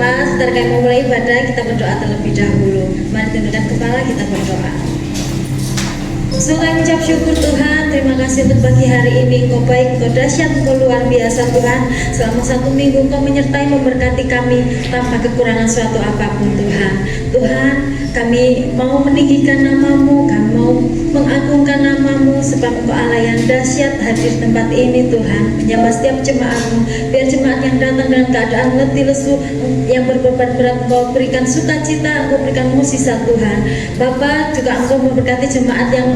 jemaat, sebentar kami memulai ibadah, kita berdoa terlebih dahulu. Mari tundukkan kepala, kita berdoa. Sungguh kami ucap syukur Tuhan, terima kasih untuk pagi hari ini. Engkau baik, Engkau dahsyat, Engkau luar biasa Tuhan. Selama 1 minggu Engkau menyertai memberkati kami tanpa kekurangan suatu apapun Tuhan. Tuhan, kami mau meninggikan nama-Mu, kami mau mengagungkan nama-Mu, sebab Engkau Allah yang dahsyat hadir di tempat ini Tuhan. Menyapa setiap jemaat-Mu, biar jemaat yang datang dalam keadaan letih lesu, yang berbeban berat Engkau berikan sukacita, Engkau berikan mukjizat Tuhan. Bapa, juga Engkau memberkati jemaat yang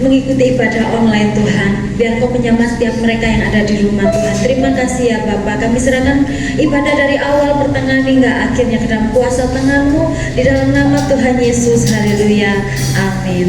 mengikuti ibadah online Tuhan, biar Kau menyamar setiap mereka yang ada di rumah Tuhan. Terima kasih ya Bapak, kami serahkan ibadah dari awal, pertengahan hingga akhirnya ke dalam kuasa tangan-Mu, di dalam nama Tuhan Yesus. Haleluya, amin.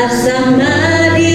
Sama di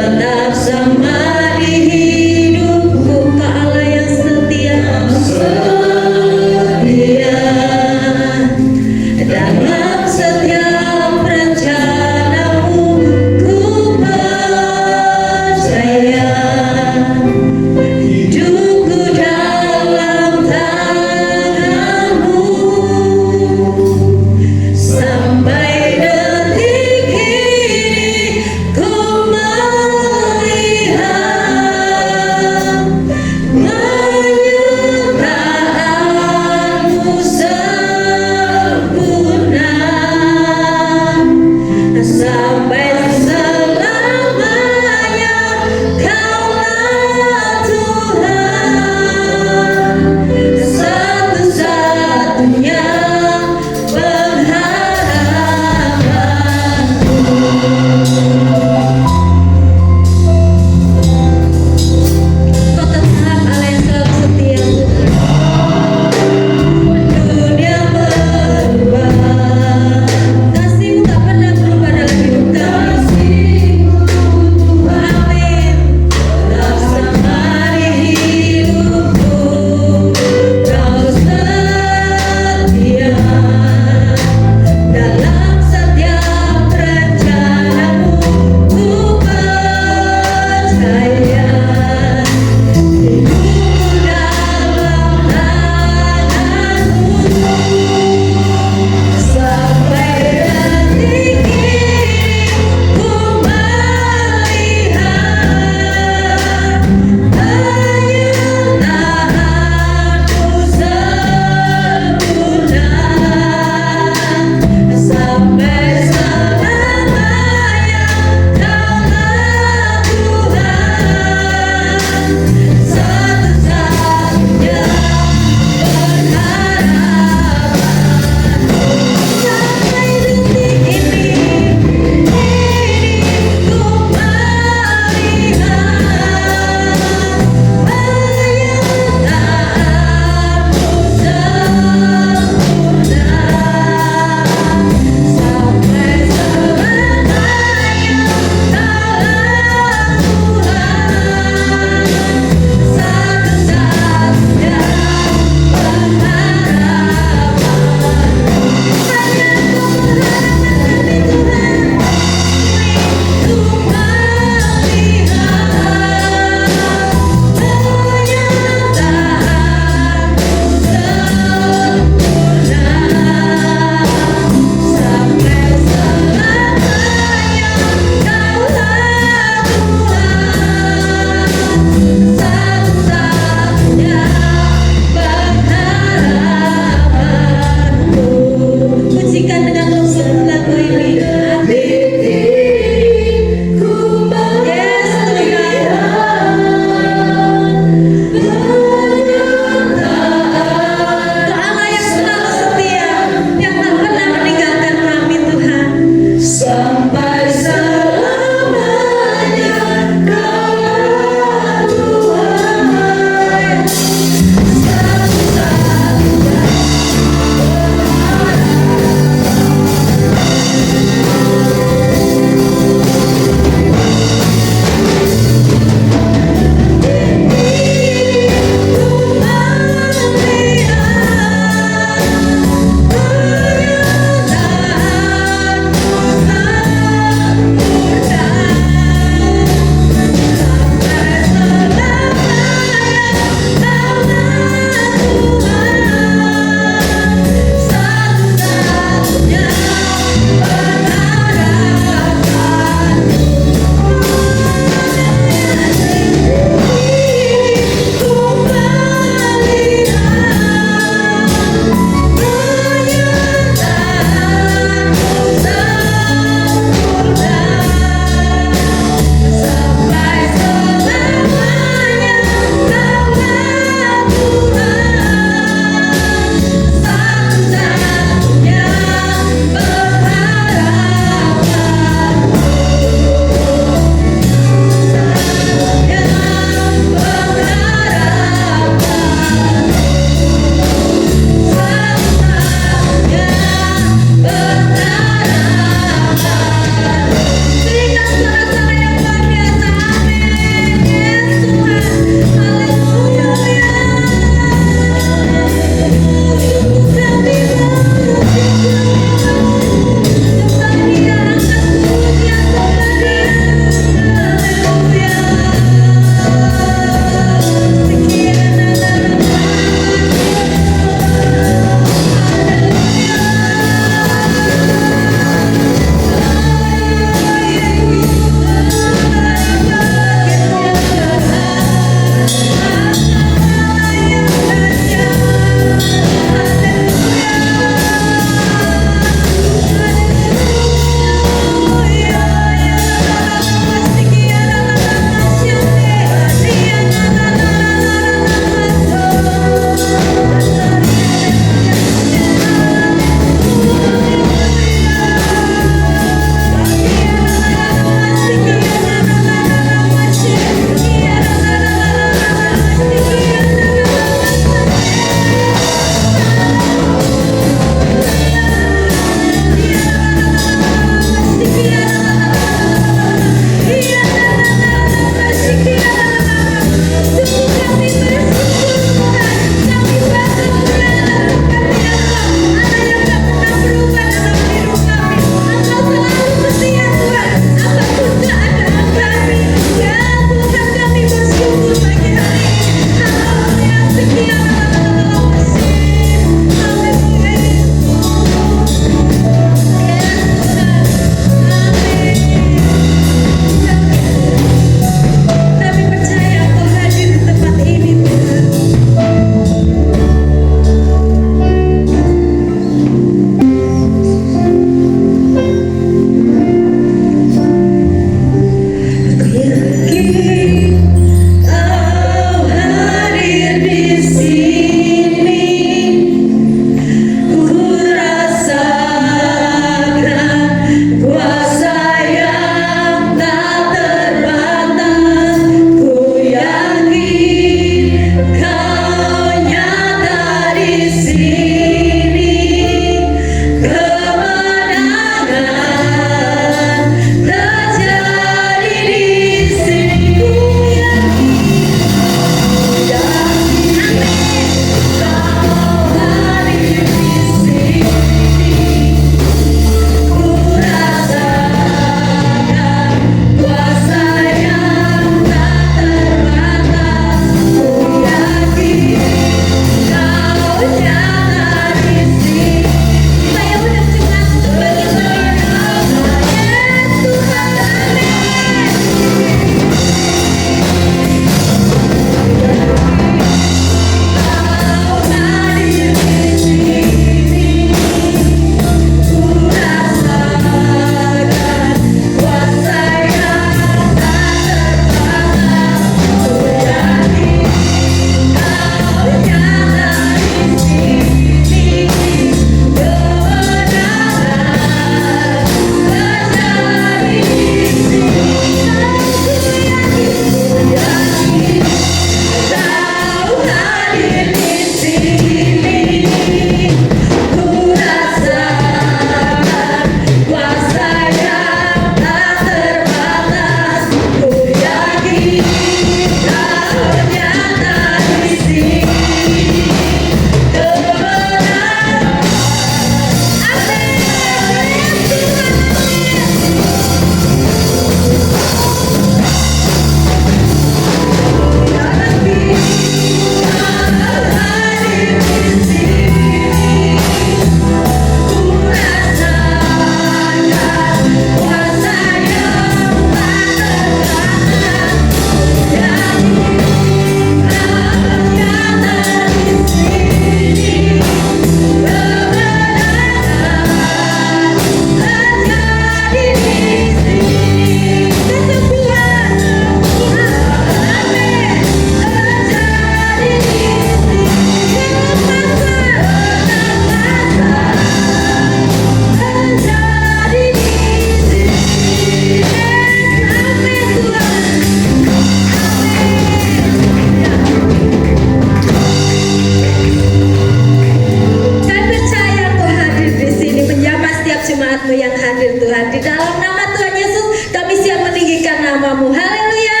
namamu. Haleluya.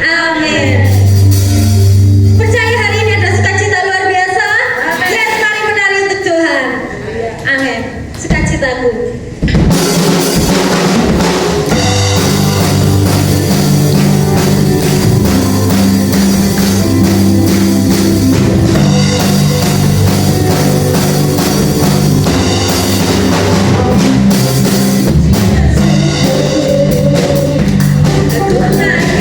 Amin. Percaya hari ini ada sukacita luar biasa? Yes, mari menari untuk Tuhan. Amin. Sukacitaku. Aku naik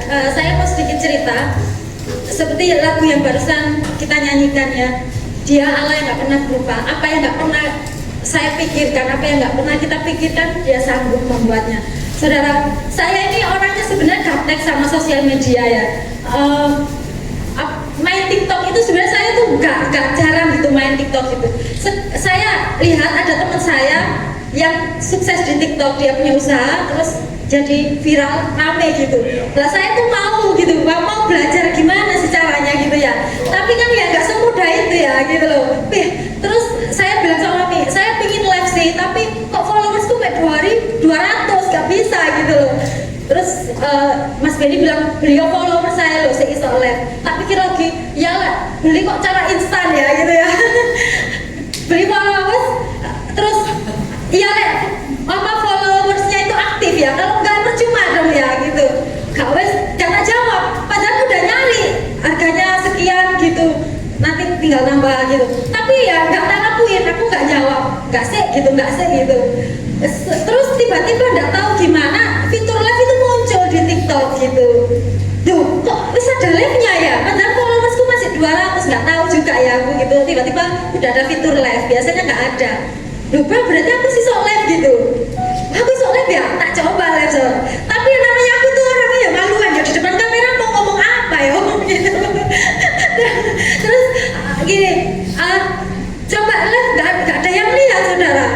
saya mau sedikit cerita. Seperti lagu yang barusan kita nyanyikan ya, Dia Allah yang nggak pernah berubah. Apa yang nggak pernah saya pikirkan, apa yang nggak pernah kita pikirkan, Dia sanggup membuatnya. Saudara, saya ini orangnya sebenarnya gaptek sama sosial media ya. Main TikTok itu sebenarnya saya tuh gak jarang gitu main TikTok gitu. Saya lihat ada teman saya yang sukses di TikTok, dia punya usaha terus jadi viral rame gitu. Lah saya tuh mau gitu, mau belajar gimana sih caranya gitu ya. Tapi kan ya nggak semudah itu ya gitu loh. Terus saya bilang sama Mami, saya pingin live sih, tapi kok followersku kayak 200 gak bisa gitu loh. Terus Mas Benny bilang beliau follower saya loh, saya iso live. Tak pikir lagi, ya lah, beli kok cara instan ya gitu ya. Beli followers, terus iya lek, apa followersnya itu aktif ya. Kalau nggak percuma dong ya gitu. Gak wes, jangan jawab. Padahal udah nyari harganya sekian gitu. Nanti tinggal nambah gitu. Tapi ya nggak tak lakuin, aku nggak jawab, nggak sih gitu. Terus tiba-tiba nggak tahu gimana fitur live itu muncul di TikTok gitu. Duh, kok bisa ada live-nya ya? Padahal followersku masih 200, nggak tahu juga ya aku gitu. Tiba-tiba udah ada fitur live, biasanya nggak ada. Lupa berarti aku sih sok live gitu. Aku sok live ya, tak coba live so. Tapi namanya aku tuh orangnya ya maluan ya di depan kamera mau ngomong apa ya gitu. Terus gini, coba live gak ada yang lihat saudara.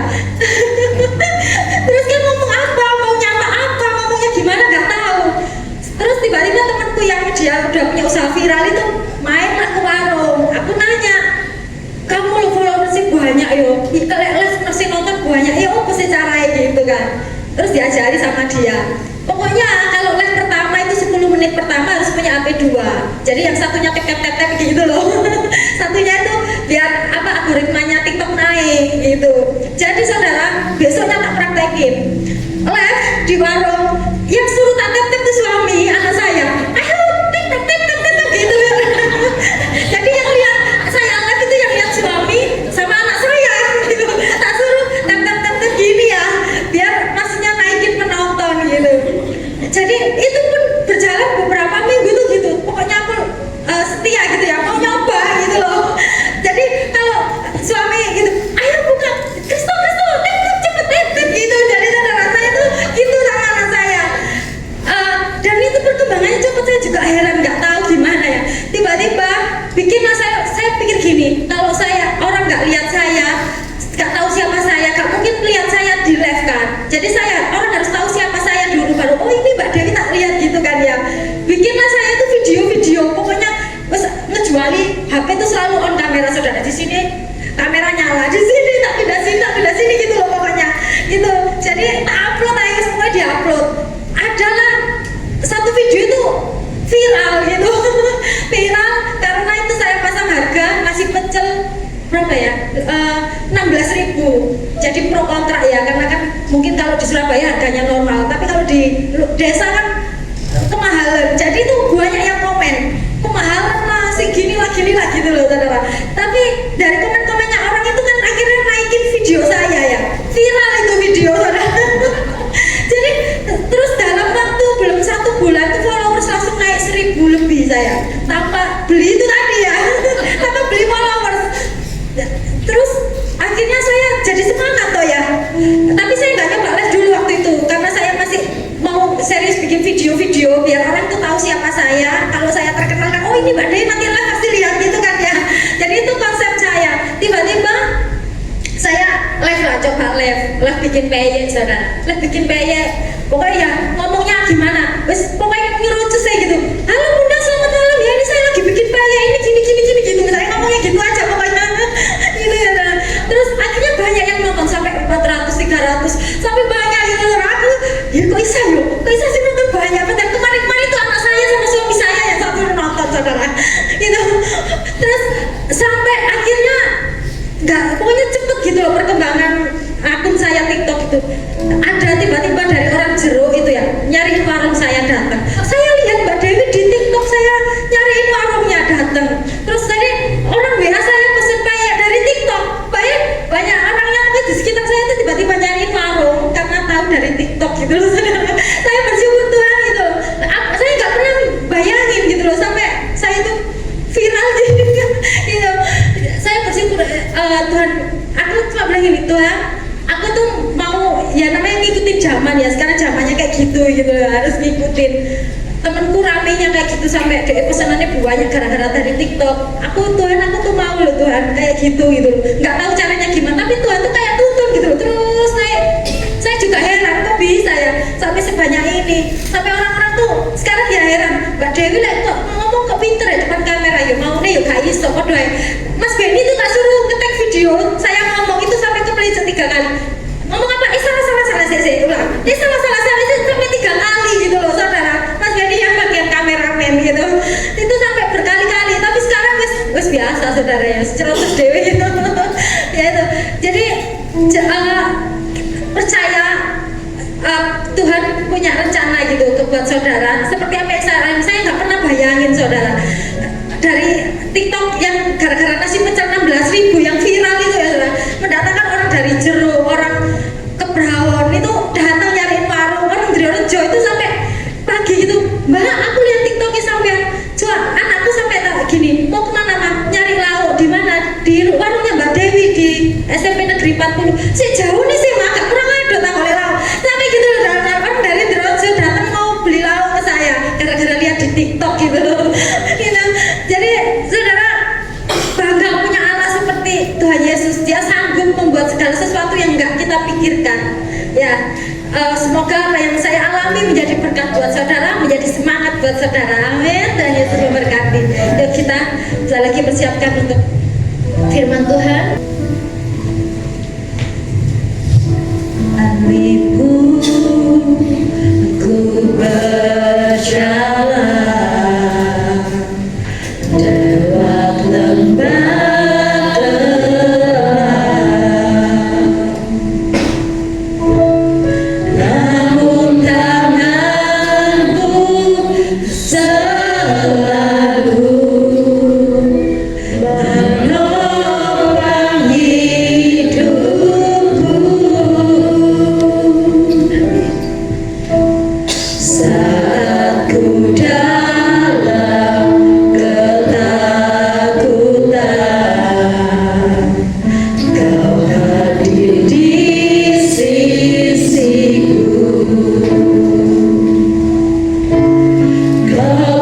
Terus dia ngomong apa, mau nyapa apa, ngomongnya gimana gak tahu. Terus tiba-tiba temanku yang dia udah punya usaha viral itu mainlah ke warung. Aku nanya, kamu lo followersnya banyak yo, kalau live masih nonton banyak, ya apa sih caranya gitu kan. Terus diajari sama dia, pokoknya kalau live pertama itu 10 menit pertama harus punya AP2. Jadi yang satunya tep-tep gitu loh. Satunya itu biar apa algoritmanya TikTok naik gitu. Jadi saudara, besoknya tak praktekin live di warung, yang suruh tak tep-tep itu suami anak saya. Ayo tep-tep gitu. Jadi yang lihat saya live itu yang lihat suami sama anak saya gitu. Tak suruh tep-tep gini ya, biar maksudnya naikin penonton gitu. Jadi itu pun berjalan beberapa minggu tuh gitu. Pokoknya aku setia gitu ya, mau nyoba gitu loh. Jadi kalau suami gitu, ayo buka Kristo cepet gitu. Jadi saudara saya tuh gitu sama anak saya. Dan itu perkembangannya cepet, saya juga heran nggak tahu gimana ya. Tiba-tiba bikinlah saya pikir gini, kalau saya orang nggak lihat saya, nggak tahu siapa saya, nggak mungkin lihat saya di live kan. Jadi orang harus tahu siapa saya dulu baru, oh ini Mbak Dewi tak lihat gitu kan ya. Bikinlah saya itu video, pokoknya ngejuali HP itu selalu on kamera saudara. Di sini kamera nyala, di sini tak pindah sini gitu loh pokoknya gitu. Jadi tak upload aja, semua diupload. Adalah satu video itu viral gitu. Viral karena itu saya pasang harga nasi pecel berapa ya, 16.000. Jadi pro kontra ya, karena kan mungkin kalau di Surabaya harganya normal, tapi kalau di desa kan kemahalan. Jadi itu banyak yang komen, kemahalan lah, gini lah gitu loh saudara. Tapi dari komen-komennya orang itu kan akhirnya naikin video saya ya, viral itu video saudara. Jadi terus dalam waktu belum 1 bulan tuh followers langsung naik 1.000 lebih saya, tanpa beli itu tadi ya. Tanpa beli followers. Terus akhirnya saya jadi semangat toh ya. Tapi saya nggak nyoba live dulu waktu itu karena saya masih mau serius bikin video biar orang tuh tahu siapa saya. Kalau saya terkenal kan, oh ini Mbak Dewi nanti live pasti lihat gitu kan ya. Jadi itu konsep saya. Tiba-tiba saya live lah, coba live bikin PY saudara, live bikin PY. Pokoknya ya ngomongnya gimana, wes pokoknya ngerucus saya gitu. Halo Bunda, selamat malam ya, ini saya lagi bikin PY ini gini gitu. Saya ngomongnya gitu aja pokoknya. Gitu ya. Terus akhirnya banyak yang nonton sampai 400, 300, sampai banyak gitu. Aku, ya kok bisa sih nonton banyak. Padahal kemarin itu anak saya sama suami saya yang satu nonton saudara. Gitu. Terus sampai akhirnya pokoknya cepet gitu loh perkembangan akun saya TikTok itu. Ada tiba-tiba dari orang Jeruk itu ya nyari warung saya datang. Saya lihat gitu harus ngikutin. Temenku ramenya kayak gitu sampai dia pesanannya banyak gara-gara dari TikTok. Tuhan aku tuh mau loh Tuhan kayak gitu nggak tahu caranya gimana, tapi Tuhan tuh kayak tuntun gitu loh. Terus saya juga heran kok bisa ya sampai sebanyak ini, sampai orang-orang tuh sekarang ya heran, Mbak Dewi lah kok ngomong kok pinter ya depan kamera, ya mau nih yuk gak iso kok doa. Mas Benny tuh tak suruh ngetek video saya ngomong itu sampai kepelicet 3 kali. Ngomong apa? Salah saya ulang. Salah itu sampai 3 kali gitu loh saudara. Mas Benny yang bagian kameramen gitu itu sampai berkali-kali, tapi sekarang wes biasa saudara ya, cerotes dewe gitu ya itu. Jadi percaya Tuhan punya rencana gitu buat saudara. Seperti apa yang saya nggak pernah bayangin saudara, dari TikTok yang gara-gara nasi pecel 16.000 yang viral itu ya saudara, mendatangkan orang dari Jero, orang Kebraon itu datang nyariin warung, orang Dreorejo itu sampai pagi gitu, Mbak aku lihat TikToknya sampai jual, anakku sampai tak gini, mau kemana Mak? Nyari lauk di mana? Di warungnya Mbak Dewi di SMP Negeri 40. Si jauh nih sih Mak, kurang ada tak boleh lauk. Sampai gitu loh, orang dari Dreorejo datang mau beli lauk ke saya gara-gara lihat di TikTok gitu loh. Gitu. Jadi saudara bangga punya Allah seperti Tuhan Yesus, dia sanggup membuat segala sesuatu yang enggak kita pikirkan ya. Semoga apa yang saya alami menjadi berkat buat saudara, menjadi semangat buat saudara. Amin. Dan Yesus memberkati. Yuk kita lagi persiapkan untuk firman Tuhan. Aniku ku berjalan lewat lembah gelap, namun tanganmu selalu menopang hidupku. Saat ku dalam ketakutan, Kau hadir di sisiku. Kau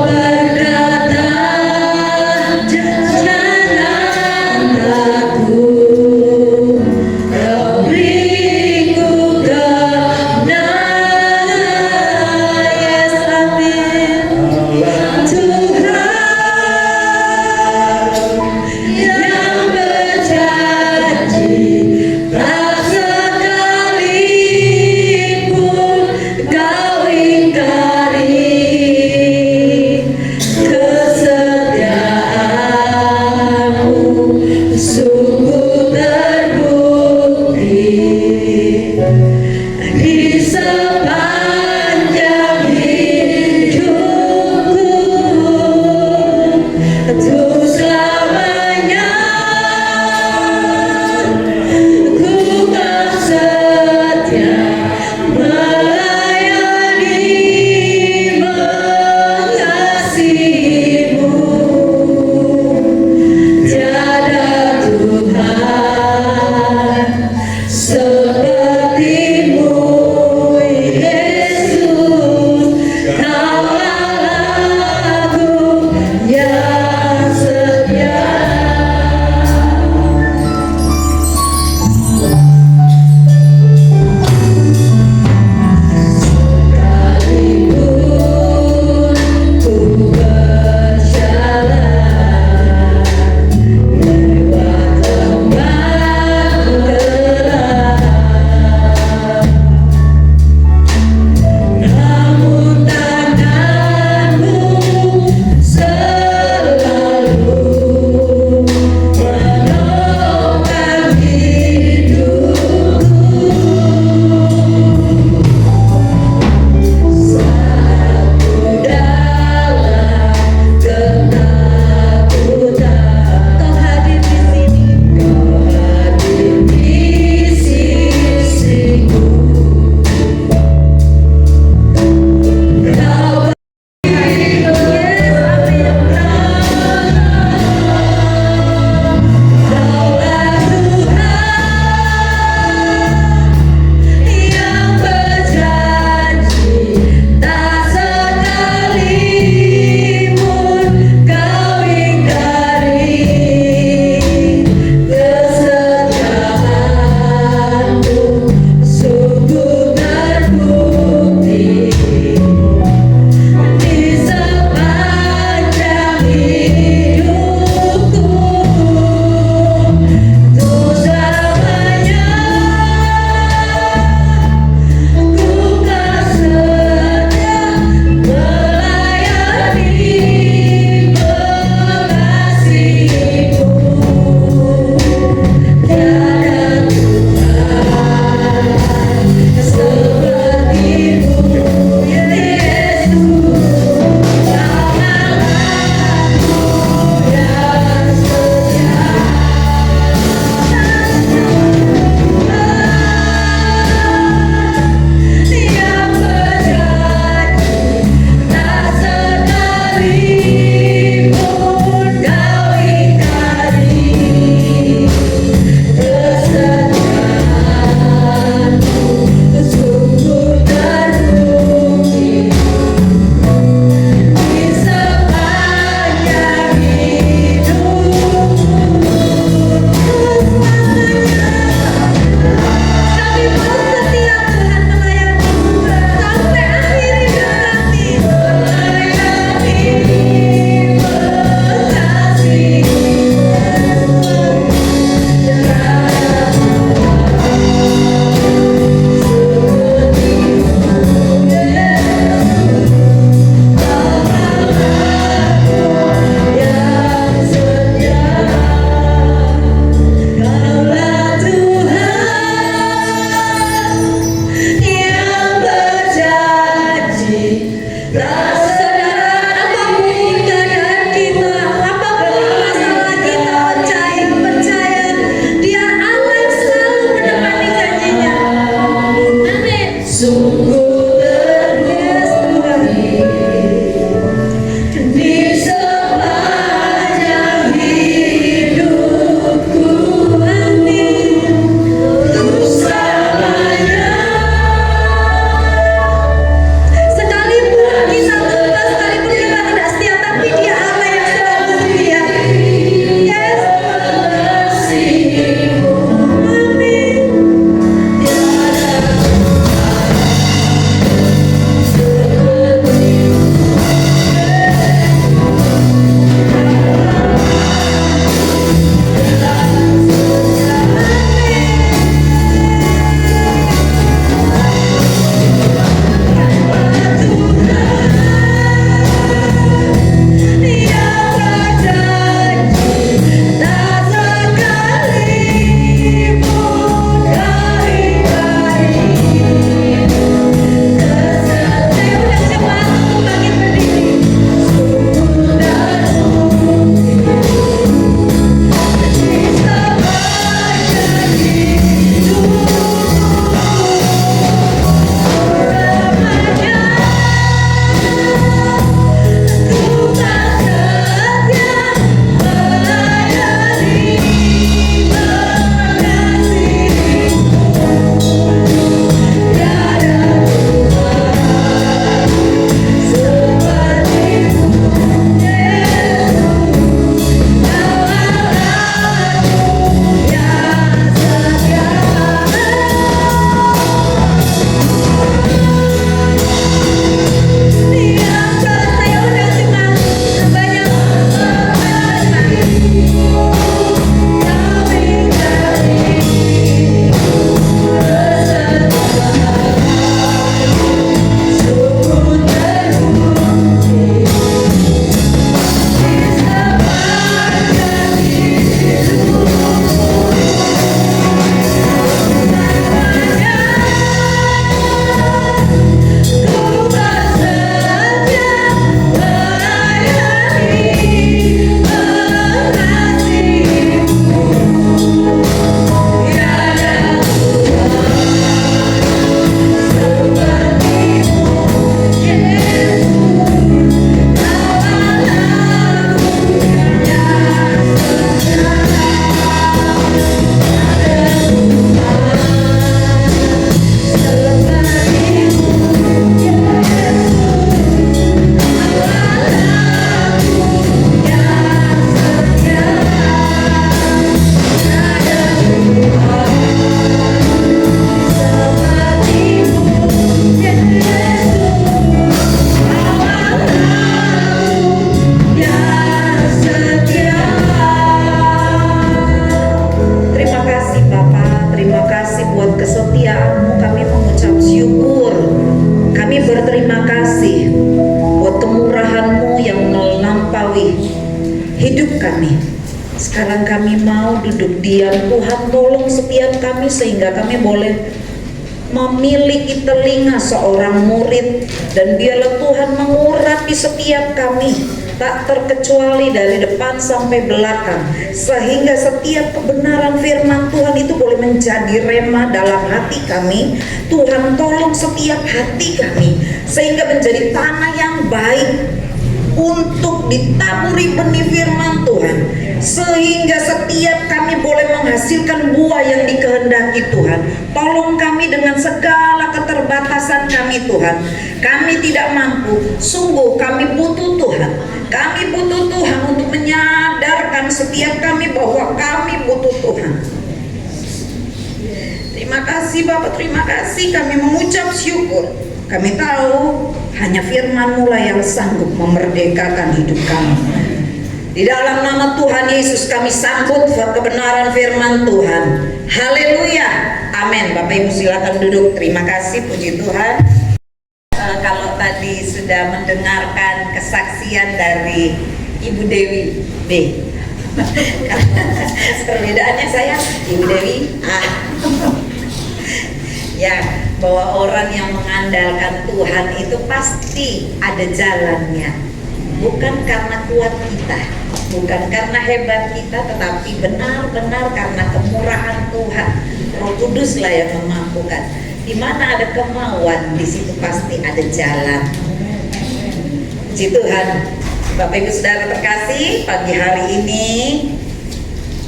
hidup kami. Sekarang kami mau duduk diam. Tuhan tolong setiap kami sehingga kami boleh memiliki telinga seorang murid, dan biarlah Tuhan mengurapi setiap kami, tak terkecuali dari depan sampai belakang, sehingga setiap kebenaran firman Tuhan itu boleh menjadi rema dalam hati kami. Tuhan tolong setiap hati kami sehingga menjadi tanah yang baik untuk ditaburi benih firman Tuhan, sehingga setiap kami boleh menghasilkan buah yang dikehendaki Tuhan. Tolong kami dengan segala keterbatasan kami Tuhan. Kami tidak mampu, sungguh kami butuh Tuhan. Kami butuh Tuhan untuk menyadarkan setiap kami bahwa kami butuh Tuhan. Terima kasih Bapak, terima kasih. Kami mengucap syukur. Kami tahu hanya firman-Mu lah yang sanggup memerdekakan hidup kami. Di dalam nama Tuhan Yesus kami sambut kebenaran firman Tuhan. Haleluya, amin. Bapak Ibu silakan duduk. Terima kasih, puji Tuhan. Kalau tadi sudah mendengarkan kesaksian dari Ibu Dewi B. Perbedaannya saya Ibu Dewi A. Ya, bahwa orang yang mengandalkan Tuhan itu pasti ada jalannya. Bukan karena kuat kita, bukan karena hebat kita, tetapi benar-benar karena kemurahan Tuhan. Roh Kudus lah yang memampukan. Di mana ada kemauan, di situ pasti ada jalan. Puji Tuhan. Bapak Ibu Saudara terkasih, pagi hari ini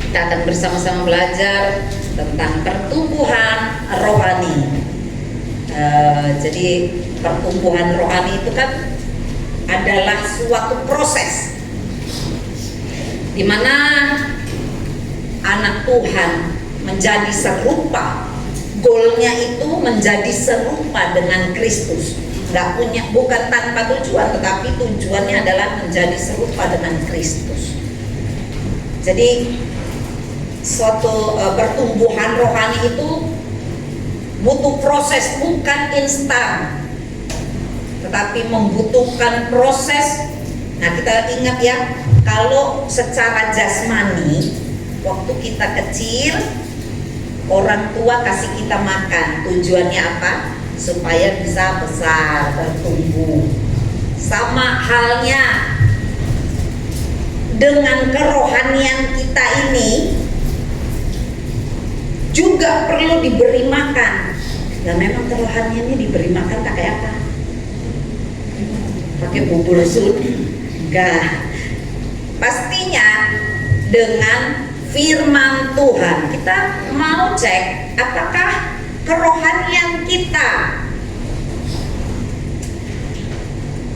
kita akan bersama-sama belajar tentang pertumbuhan rohani. Jadi pertumbuhan rohani itu kan adalah suatu proses di mana anak Tuhan menjadi serupa. Goalnya itu menjadi serupa dengan Kristus. Bukan tanpa tujuan, tetapi tujuannya adalah menjadi serupa dengan Kristus. Jadi suatu pertumbuhan rohani itu butuh proses, bukan instan, tetapi membutuhkan proses. Nah, kita ingat ya, kalau secara jasmani waktu kita kecil orang tua kasih kita makan, tujuannya apa? Supaya bisa besar, bertumbuh. Sama halnya dengan kerohanian kita ini juga perlu diberi makan. Dan memang kerohaniannya diberi makan pakai apa? Pakai bubur surga. Pastinya dengan firman Tuhan. Kita mau cek apakah kerohanian kita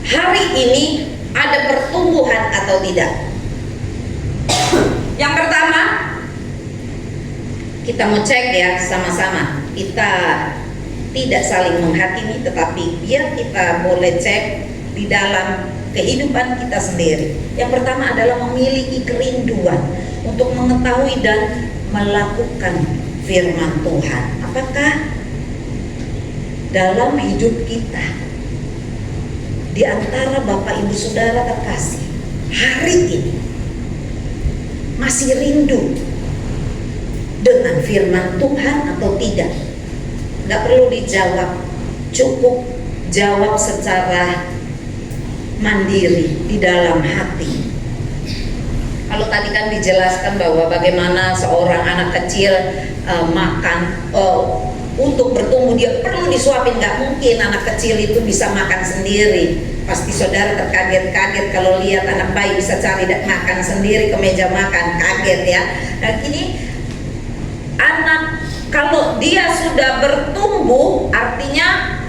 hari ini ada pertumbuhan atau tidak. Yang pertama, kita mau cek ya sama-sama. Kita tidak saling menghakimi, tetapi biar kita boleh cek di dalam kehidupan kita sendiri. Yang pertama adalah memiliki kerinduan untuk mengetahui dan melakukan firman Tuhan. Apakah dalam hidup kita, di antara Bapak Ibu Saudara terkasih, hari ini masih rindu dengan firman Tuhan atau tidak? Gak perlu dijawab, cukup jawab secara mandiri di dalam hati. Kalau tadi kan dijelaskan bahwa bagaimana seorang anak kecil makan untuk bertumbuh dia perlu disuapin. Gak mungkin anak kecil itu bisa makan sendiri. Pasti saudara terkaget-kaget kalau lihat anak bayi bisa cari makan sendiri ke meja makan, kaget ya. Nah ini anak kalau dia sudah bertumbuh artinya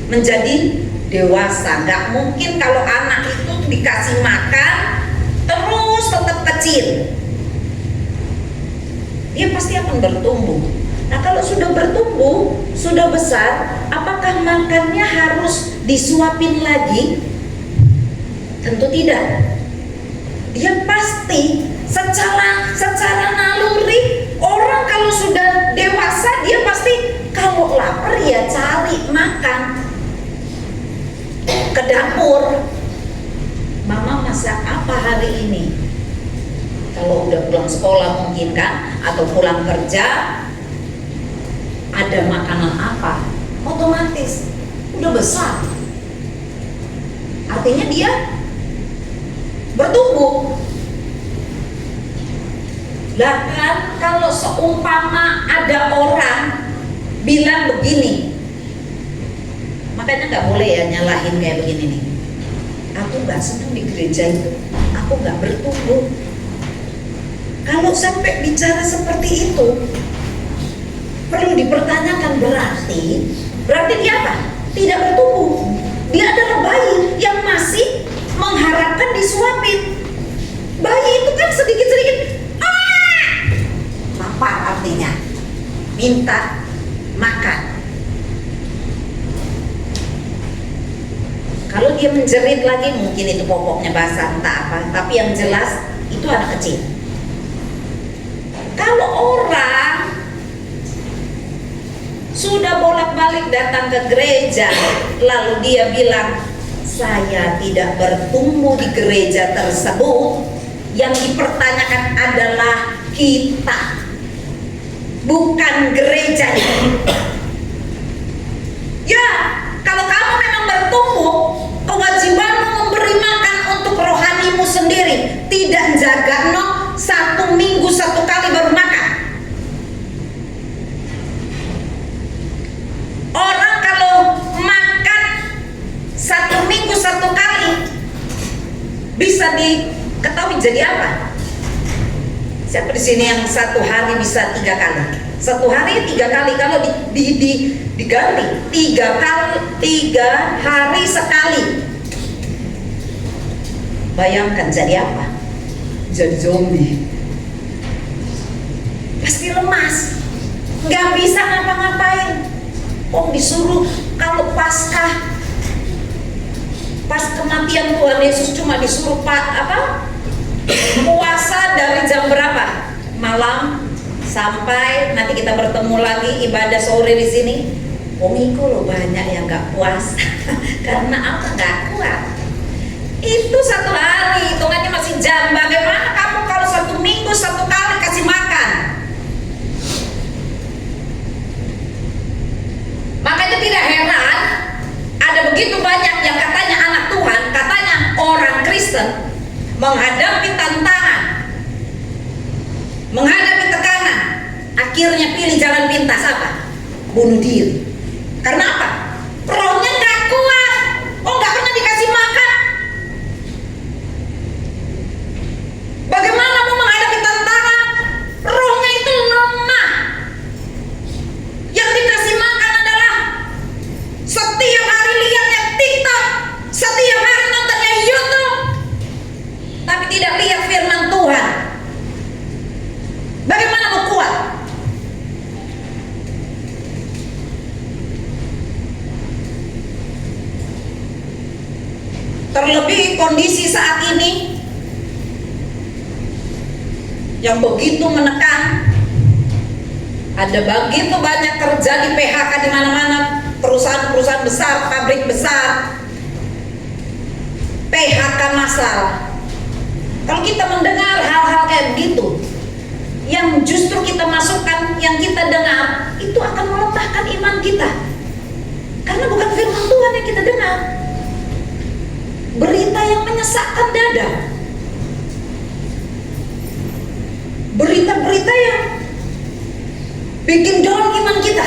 menjadi dewasa. Gak mungkin kalau anak itu dikasih makan terus tetap kecil, dia pasti akan bertumbuh. Nah kalau sudah bertumbuh, sudah besar, apakah makannya harus disuapin lagi? Tentu tidak. Dia pasti secara naluri, orang kalau sudah dewasa dia pasti kalau lapar ya cari makan ke dapur. Mama masak apa hari ini? Kalau udah pulang sekolah mungkin kan, atau pulang kerja, ada makanan apa, otomatis udah besar. Artinya dia bertumbuh. Lah kan kalau seumpama ada orang bilang begini, makanya nggak boleh ya nyalahin kayak begini nih. Aku nggak senang di gereja itu, aku nggak bertumbuh. Kalau sampai bicara seperti itu, perlu dipertanyakan, berarti dia apa? Tidak bertumbuh. Dia adalah bayi yang masih mengharapkan disuapin. Bayi itu kan sedikit-sedikit lapar, artinya minta makan. Kalau dia menjerit lagi, mungkin itu popoknya basah entah apa, tapi yang jelas itu anak kecil. Kalau orang sudah bolak-balik datang ke gereja, lalu dia bilang, saya tidak bertumbuh di gereja tersebut, yang dipertanyakan adalah kita, bukan gerejanya. Ya, kalau kamu memang bertumbuh, kewajibanmu memberi makan untuk rohanimu sendiri, tidak jaga satu minggu satu kali baru makan. Orang kalau makan satu minggu satu kali bisa diketahui jadi apa? Siapa di sini yang satu hari bisa 3 kali? Satu hari 3 kali, kalau diganti 3 hari sekali. Bayangkan jadi apa? Jadi zombie. Pasti lemas, nggak bisa ngapa-ngapain. Disuruh kalau pas kematian Tuhan Yesus cuma disuruh puasa dari jam berapa? Malam sampai nanti kita bertemu lagi ibadah sore di sini. Iku loh banyak yang nggak puas karena apa? Nggak kuat. Itu satu hari, hitungannya masih jam. Bagaimana kamu kalau 1 minggu 1 kali kasih makan? Makanya tidak heran ada begitu banyak yang katanya anak Tuhan, katanya orang Kristen menghadapi tantangan, menghadapi tekanan, akhirnya pilih jalan pintas apa? Bunuh diri. Karena apa? Rohnya nggak kuat. Nggak pernah dikasih makan. Bagaimana mau menghadapi tantangan? Rohnya itu lemah. Yang dikasih makan adalah setiap hari lihatnya TikTok, setiap hari nontonnya YouTube, tapi tidak lihat firman Tuhan. Bagaimana mau kuat? Terlebih kondisi saat ini yang begitu menekan, ada begitu banyak terjadi PHK di mana-mana, perusahaan-perusahaan besar, pabrik besar, PHK massal. Kalau kita mendengar hal-hal kayak begitu, yang justru kita masukkan, yang kita dengar, itu akan melemahkan iman kita. Karena bukan firman Tuhan yang kita dengar, berita yang menyesakkan dada, berita-berita yang bikin down iman kita.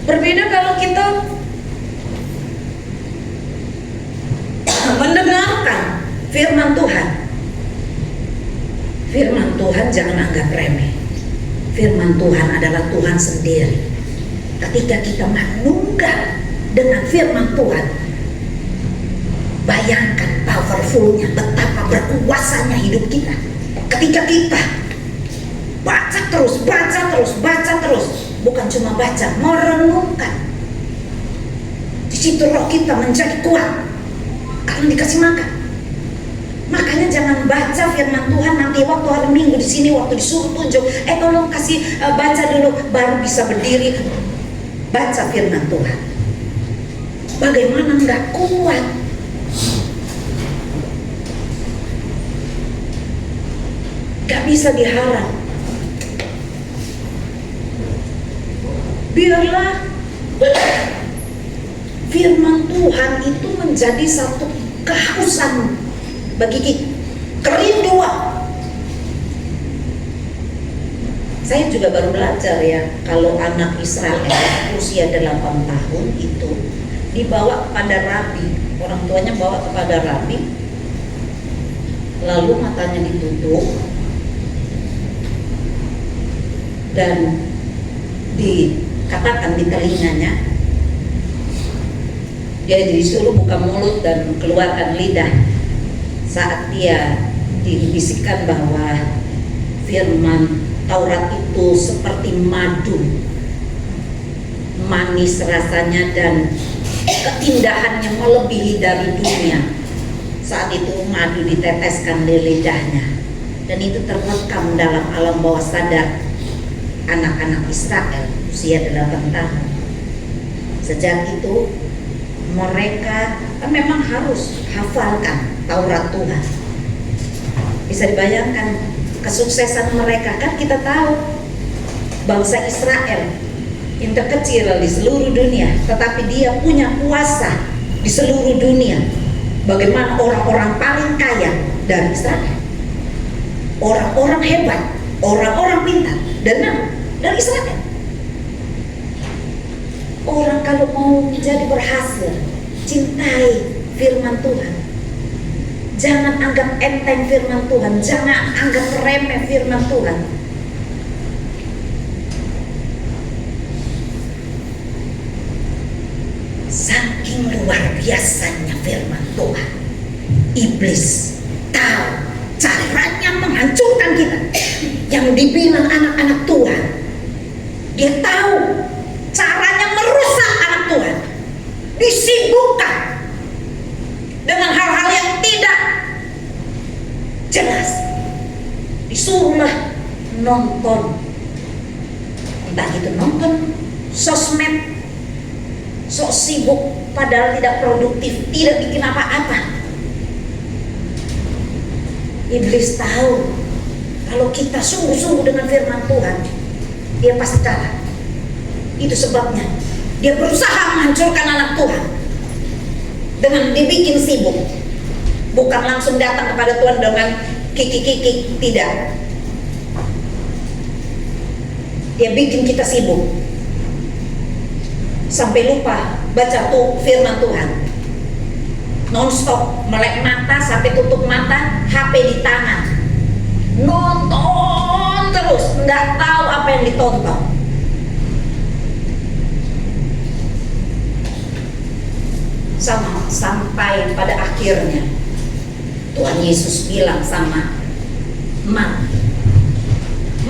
Berbeda kalau kita mendengarkan firman Tuhan. Firman Tuhan jangan anggap remeh. Firman Tuhan adalah Tuhan sendiri. Ketika kita menunggang dengan firman Tuhan, bayangkan powerfulnya, betapa berkuasanya hidup kita. Ketika kita baca terus, bukan cuma baca, merenungkan. Di situ roh kita menjadi kuat karena dikasih makan. Makanya jangan baca firman Tuhan nanti waktu hari Minggu di sini, waktu disuruh tunjuk, tolong kasih baca dulu, baru bisa berdiri baca firman Tuhan. Bagaimana nggak kuat? bisa diharap. Biarlah firman Tuhan itu menjadi satu kehausan bagi kita, kerinduan. Saya juga baru belajar ya, kalau anak Israel usia 8 tahun itu dibawa kepada rabi, orang tuanya bawa kepada rabi, lalu matanya ditutup dan dikatakan di telinganya, dia disuruh buka mulut dan keluarkan lidah. Saat dia dibisikkan bahwa firman Taurat itu seperti madu, manis rasanya dan keindahannya melebihi dari dunia. Saat itu madu diteteskan di lidahnya, dan itu terekam dalam alam bawah sadar anak-anak Israel usia 8 tahun. Sejak itu mereka memang harus hafalkan Taurat Tuhan. Bisa dibayangkan kesuksesan mereka, kan kita tahu bangsa Israel yang terkecil di seluruh dunia, tetapi dia punya kuasa di seluruh dunia. Bagaimana orang-orang paling kaya dari Israel, orang-orang hebat, orang-orang pintar dari Israel. Orang kalau mau menjadi berhasil, cintai firman Tuhan. Jangan anggap enteng firman Tuhan, jangan anggap remeh firman Tuhan. Saking luar biasanya firman Tuhan, iblis tahu caranya menghancurkan kita. Yang dibilang anak-anak Tuhan, dia tahu caranya merusak anak Tuhan, disibukkan dengan hal-hal yang tidak jelas, disuruhlah nonton, entah itu nonton sosmed, sok sibuk padahal tidak produktif, tidak bikin apa-apa. Iblis tahu kalau kita sungguh-sungguh dengan firman Tuhan, dia pasti kalah. Itu sebabnya dia berusaha menghancurkan anak Tuhan dengan dibikin sibuk. Bukan langsung datang kepada Tuhan dengan kiki-kiki, tidak. Dia bikin kita sibuk sampai lupa baca tuh firman Tuhan. Non-stop, melek mata sampai tutup mata, HP di tangan, nonton terus, nggak tahu apa yang ditonton. Sampai pada akhirnya Tuhan Yesus bilang sama Marta,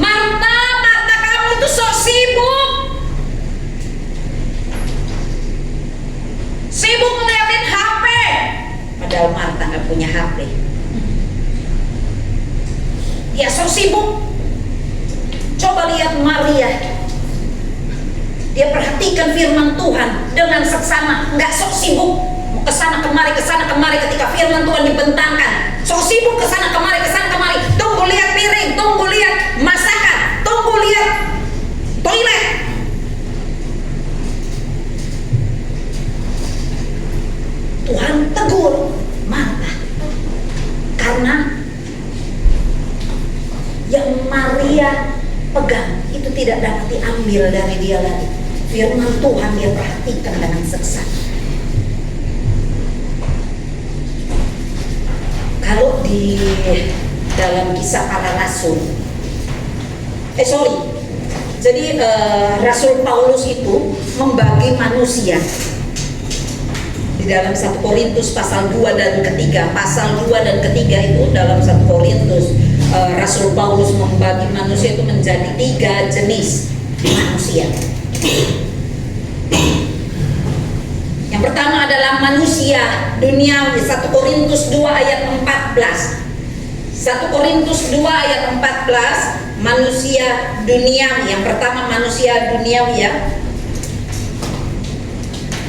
Marta, Marta, kamu tuh sok sibuk ngeliatin HP, padahal Marta nggak punya HP. Dia sok sibuk. Coba lihat Maria, dia perhatikan firman Tuhan dengan seksama, nggak sok sibuk kesana kemari ketika firman Tuhan dibentangkan. Sok sibuk kesana kemari, tunggu lihat piring, tunggu lihat masakan, tunggu lihat toilet. Tuhan tegur Marta karena yang Maria pegang itu tidak dapat diambil dari dia lagi. Firman Tuhan dia perhatikan dengan seksama. Kalau di dalam Kisah Para Rasul, jadi Rasul Paulus itu membagi manusia di dalam 1 Korintus pasal 2 dan ketiga. Pasal 2 dan ketiga itu dalam 1 Korintus, Rasul Paulus membagi manusia itu menjadi 3 jenis manusia. Yang pertama adalah manusia duniawi, 1 Korintus 2 ayat 14. 1 Korintus 2 ayat 14, manusia duniawi. Yang pertama manusia duniawi ya.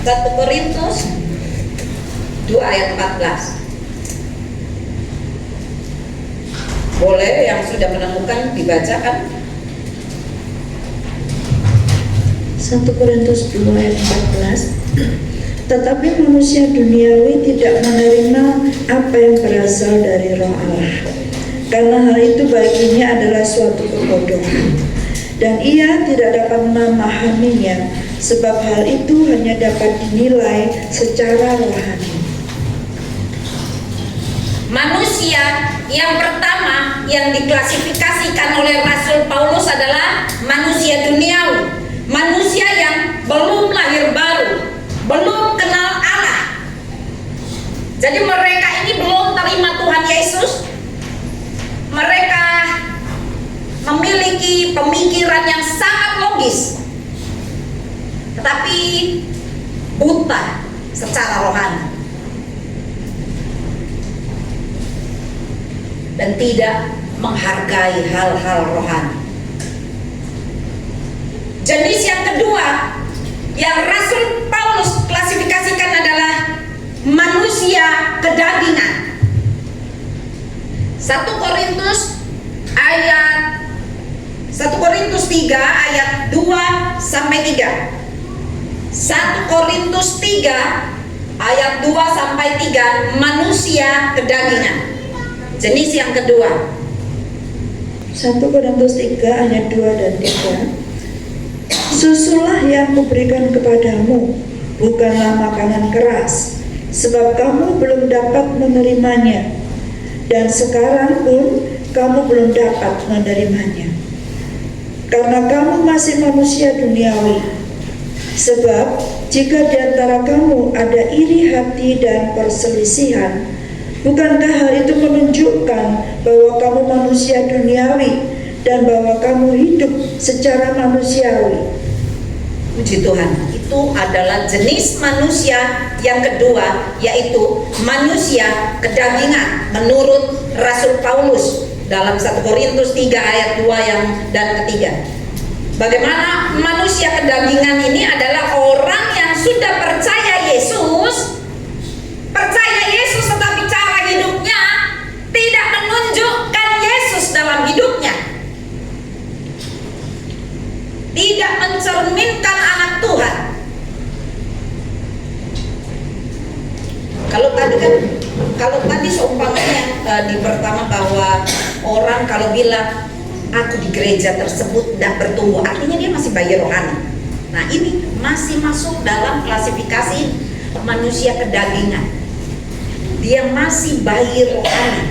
1 Korintus 2 ayat 14. Boleh yang sudah menemukan dibacakan. 1 Korintus 2 ayat 14. Tetapi manusia duniawi tidak menerima apa yang berasal dari Roh Allah, karena hal itu baginya adalah suatu kebodohan, dan ia tidak dapat memahaminya, sebab hal itu hanya dapat dinilai secara rohani. Manusia yang pertama yang diklasifikasikan oleh Rasul Paulus adalah manusia duniawi, manusia yang belum lahir baru, belum kenal Allah. Jadi mereka ini belum terima Tuhan Yesus. Mereka memiliki pemikiran yang sangat logis, tetapi buta secara rohani dan tidak menghargai hal-hal rohani. Jenis yang kedua yang Rasul Paulus klasifikasikan adalah manusia kedagingan. 1 Korintus 3 ayat 2 sampai 3. 1 Korintus 3 ayat 2 sampai 3, manusia kedagingan. Jenis yang kedua. 1 Korintus 3 ayat 2 dan 3. Susulah yang kuberikan kepadamu, bukanlah makanan keras, sebab kamu belum dapat menerimanya, dan sekarang pun kamu belum dapat menerimanya, karena kamu masih manusia duniawi. Sebab jika di antara kamu ada iri hati dan perselisihan, bukankah hal itu menunjukkan bahwa kamu manusia duniawi dan bahwa kamu hidup secara manusiawi? Puji Tuhan, itu adalah jenis manusia yang kedua, yaitu manusia kedagingan menurut Rasul Paulus dalam 1 Korintus 3 ayat 2 dan ketiga. Bagaimana manusia kedagingan ini adalah orang yang sudah percaya Yesus tetapi cara hidupnya tidak menunjukkan Yesus dalam hidupnya, tidak mencerminkan anak Tuhan. Kalau tadi seumpamanya di pertama bahwa orang kalau bilang aku di gereja tersebut tidak bertumbuh, artinya dia masih bayi rohani. Nah, ini masih masuk dalam klasifikasi manusia kedagingan. Dia masih bayi rohani,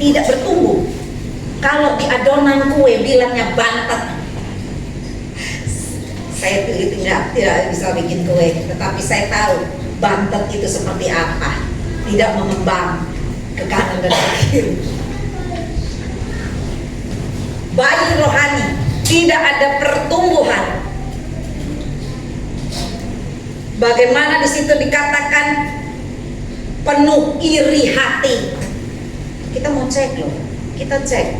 tidak bertumbuh. Kalau di adonan kue bilangnya bantet. Saya tidak bisa bikin kue, tetapi saya tahu bantet itu seperti apa. Tidak mengembang ke kanan dan ke kiri. Bayi rohani, tidak ada pertumbuhan. Bagaimana di situ dikatakan penuh iri hati. Kita mau cek loh, kita cek.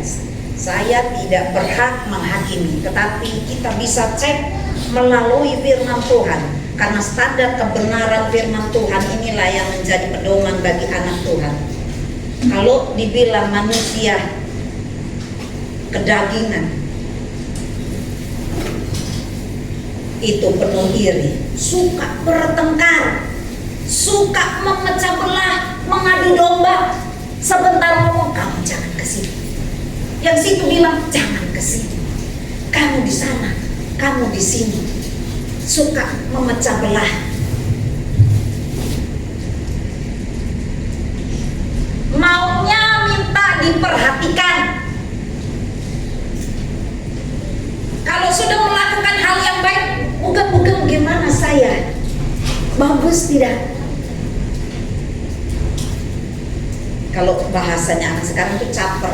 Saya tidak berhak menghakimi, tetapi kita bisa cek melalui firman Tuhan, karena standar kebenaran firman Tuhan inilah yang menjadi pedoman bagi anak Tuhan. Kalau dibilang manusia kedagingan itu penuh iri, suka bertengkar, suka memecah belah, mengadu domba. Sebentar ngomong, kamu jangan ke sini, yang situ bilang jangan ke sini, kamu di sana, kamu di sini, suka memecah belah. Maunya minta diperhatikan. Kalau sudah melakukan hal yang baik, ugal-ugal gimana saya? Bagus tidak? Kalau bahasanya anak sekarang itu caper.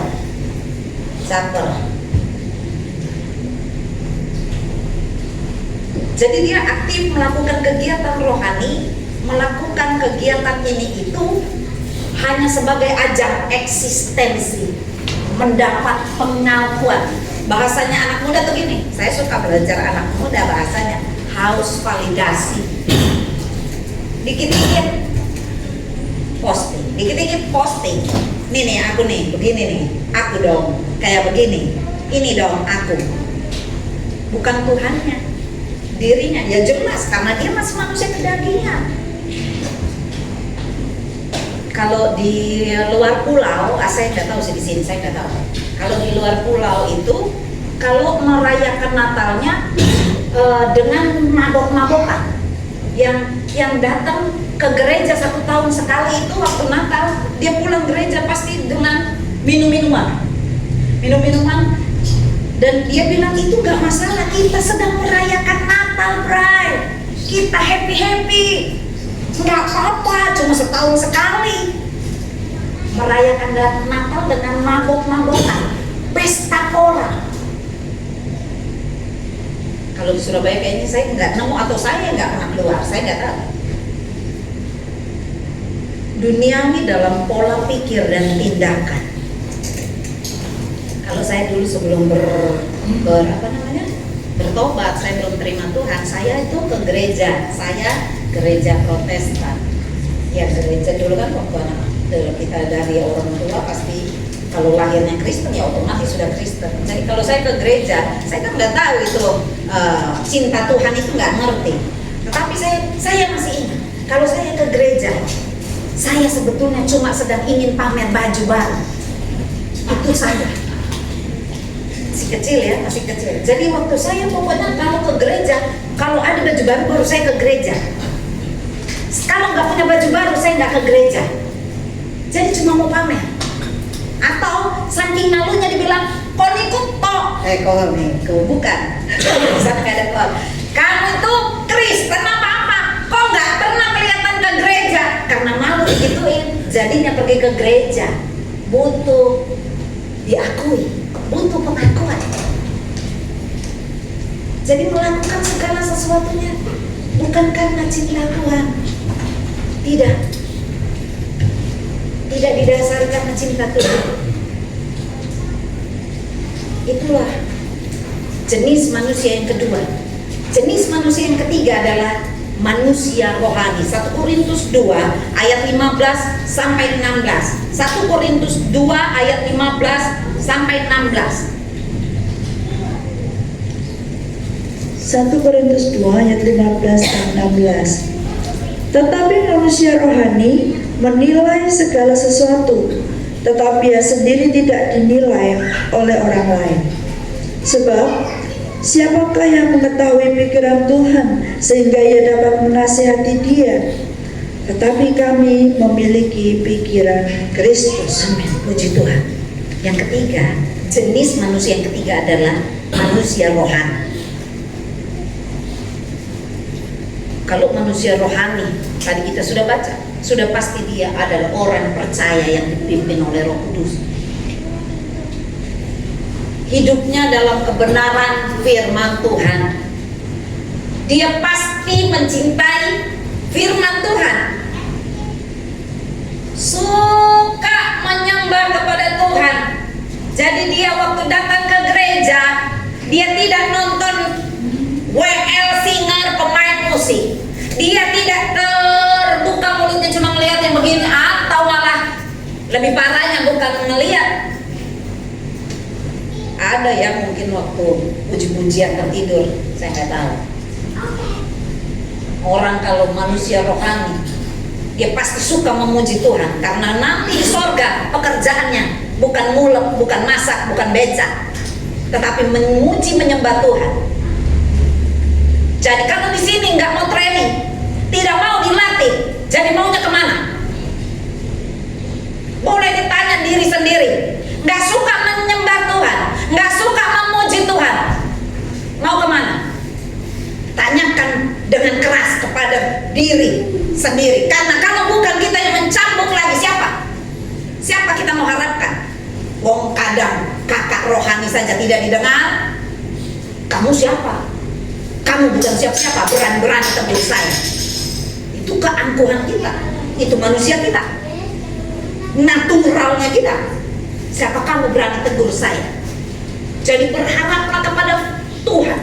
Jadi dia aktif melakukan kegiatan rohani, melakukan kegiatan ini itu hanya sebagai ajang eksistensi, mendapat pengakuan. Bahasanya anak muda tuh gini, saya suka belajar anak muda, bahasanya haus validasi. Dikit-dikit posting, nih aku nih, begini nih, aku dong, kayak begini, ini dong aku. Bukan Tuhannya, dirinya. Ya jelas, karena dia masih manusia kedagingan. Kalau di luar pulau, saya nggak tahu sih di sini, saya nggak tahu. Kalau di luar pulau itu, kalau merayakan Natalnya dengan mabok-mabokan, yang datang ke gereja 1 tahun sekali itu waktu Natal, dia pulang gereja pasti dengan minum-minuman, dan dia bilang itu nggak masalah, kita sedang merayakan Natal, Bray, kita happy, nggak apa-apa, cuma setahun sekali merayakan Natal dengan mabok-mabokan, pesta pora. Kalau di Surabaya kayaknya saya nggak nemu, atau saya nggak pernah keluar, saya nggak tahu. Duniawi dalam pola pikir dan tindakan. Kalau saya dulu sebelum bertobat, saya belum terima Tuhan, saya itu ke gereja, saya gereja Protestan. Ya gereja dulu kan waktu anak kita dari orang tua pasti kalau lahirnya Kristen ya otomatis sudah Kristen. Jadi kalau saya ke gereja, saya kan nggak tahu itu cinta Tuhan itu nggak ngerti. Tetapi saya masih ingat kalau saya ke gereja, saya sebetulnya cuma sedang ingin pamer baju baru. Itu saya. Masih kecil ya, masih kecil. Jadi waktu saya pokoknya kalau ke gereja, kalau ada baju baru baru saya ke gereja. Kalau nggak punya baju baru saya nggak ke gereja. Jadi cuma mau pamer. Atau saking malunya dibilang, kau ikut toh? Kau bukan. Sampai ada kau. Kamu itu Kristen apa? Kau nggak pernah kelihatan ke gereja karena malu digituin. Jadinya pergi ke gereja butuh diakui, butuh pengakuan. Jadi melakukan segala sesuatunya bukan karena cinta Tuhan. Tidak didasari karena cinta Tuhan. Itulah jenis manusia yang kedua. Jenis manusia yang ketiga adalah manusia rohani. 1 Korintus 2 ayat 15 sampai 16. 1 Korintus 2 ayat 15 sampai 16. 1 Korintus 2 ayat 15 dan 16. Tetapi manusia rohani menilai segala sesuatu, tetapi ia sendiri tidak dinilai oleh orang lain. Sebab siapakah yang mengetahui pikiran Tuhan sehingga ia dapat menasihati dia? Tetapi kami memiliki pikiran Kristus. Amin, puji Tuhan. Yang ketiga, jenis manusia yang ketiga adalah manusia rohani. Kalau manusia rohani, tadi kita sudah baca, sudah pasti dia adalah orang percaya yang dipimpin oleh Roh Kudus. Hidupnya dalam kebenaran firman Tuhan. Dia pasti mencintai firman Tuhan. Suka menyembah kepada Tuhan. Jadi dia waktu datang ke gereja, dia tidak nonton WL singer pemain musik. Dia tidak terbuka mulutnya cuma melihat yang begini, atau malah lebih parahnya bukan melihat. Ada yang mungkin waktu puji-pujian tertidur, saya nggak tahu. Orang kalau manusia rohani, dia pasti suka memuji Tuhan karena nanti di sorga pekerjaannya bukan ngulek, bukan masak, bukan becak, tetapi memuji menyembah Tuhan. Jadi kalau di sini nggak mau training, tidak mau dilatih, jadi maunya kemana? Boleh ditanya diri sendiri. Nggak suka menyembah Tuhan, nggak suka memuji Tuhan, mau kemana? Tanyakan dengan keras kepada diri sendiri. Karena kalau bukan kita yang mencambuk lagi, siapa? Siapa kita mau harapkan? Wong kadang kakak rohani saja tidak didengar. Kamu siapa? Kamu bukan siapa-siapa, berani-berani tegur saya. Itu keangkuhan kita, itu manusia kita, naturalnya kita. Siapa kamu berani tegur saya? Jadi berharaplah kepada Tuhan,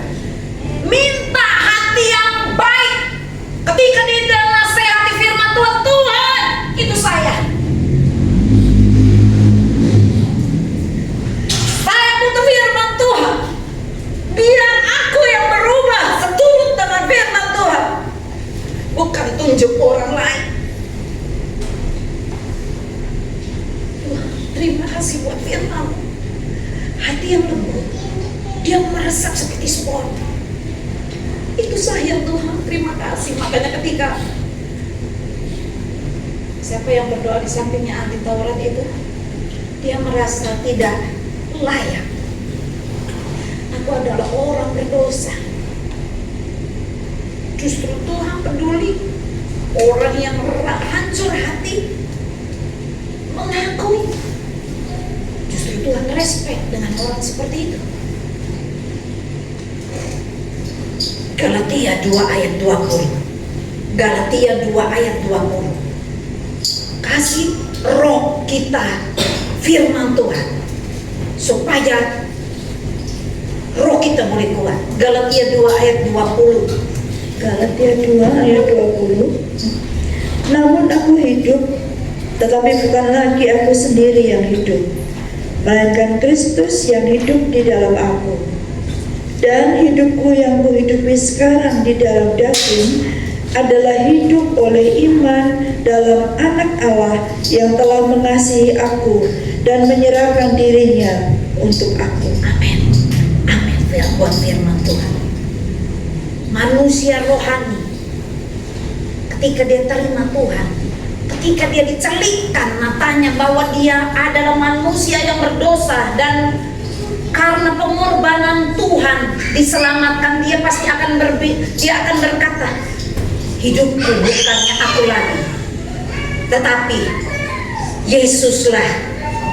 minta hati yang baik. Ketika dia nasihati firman Tuhan, Tuhan itu saya. terima kasih buat firman. Hati yang lembut, dia meresap seperti spon. Itu saya Tuhan, terima kasih. Makanya ketika siapa yang berdoa di sampingnya ahli Taurat itu, dia merasa tidak layak. Aku adalah orang berdosa. Justru Tuhan peduli orang yang hancur hati mengakui. Justru Tuhan respect dengan orang seperti itu. Galatia 2 ayat 20. Galatia 2 ayat 20. Kasih roh kita firman Tuhan supaya roh kita boleh kuat. Galatia 2 ayat 20. Galatia 2 ayat 20. Namun aku hidup, tetapi bukan lagi aku sendiri yang hidup, melainkan Kristus yang hidup di dalam aku. Dan hidupku yang kuhidupi sekarang di dalam daging adalah hidup oleh iman dalam Anak Allah yang telah mengasihi aku dan menyerahkan dirinya untuk aku. Amin. Amin. Buat firman Tuhan. Manusia rohani ketika dia terima Tuhan, ketika dia dicelipkan matanya bahwa dia adalah manusia yang berdosa dan karena pengorbanan Tuhan diselamatkan, dia pasti akan berkata, hidupku bukannya aku lagi, tetapi Yesuslah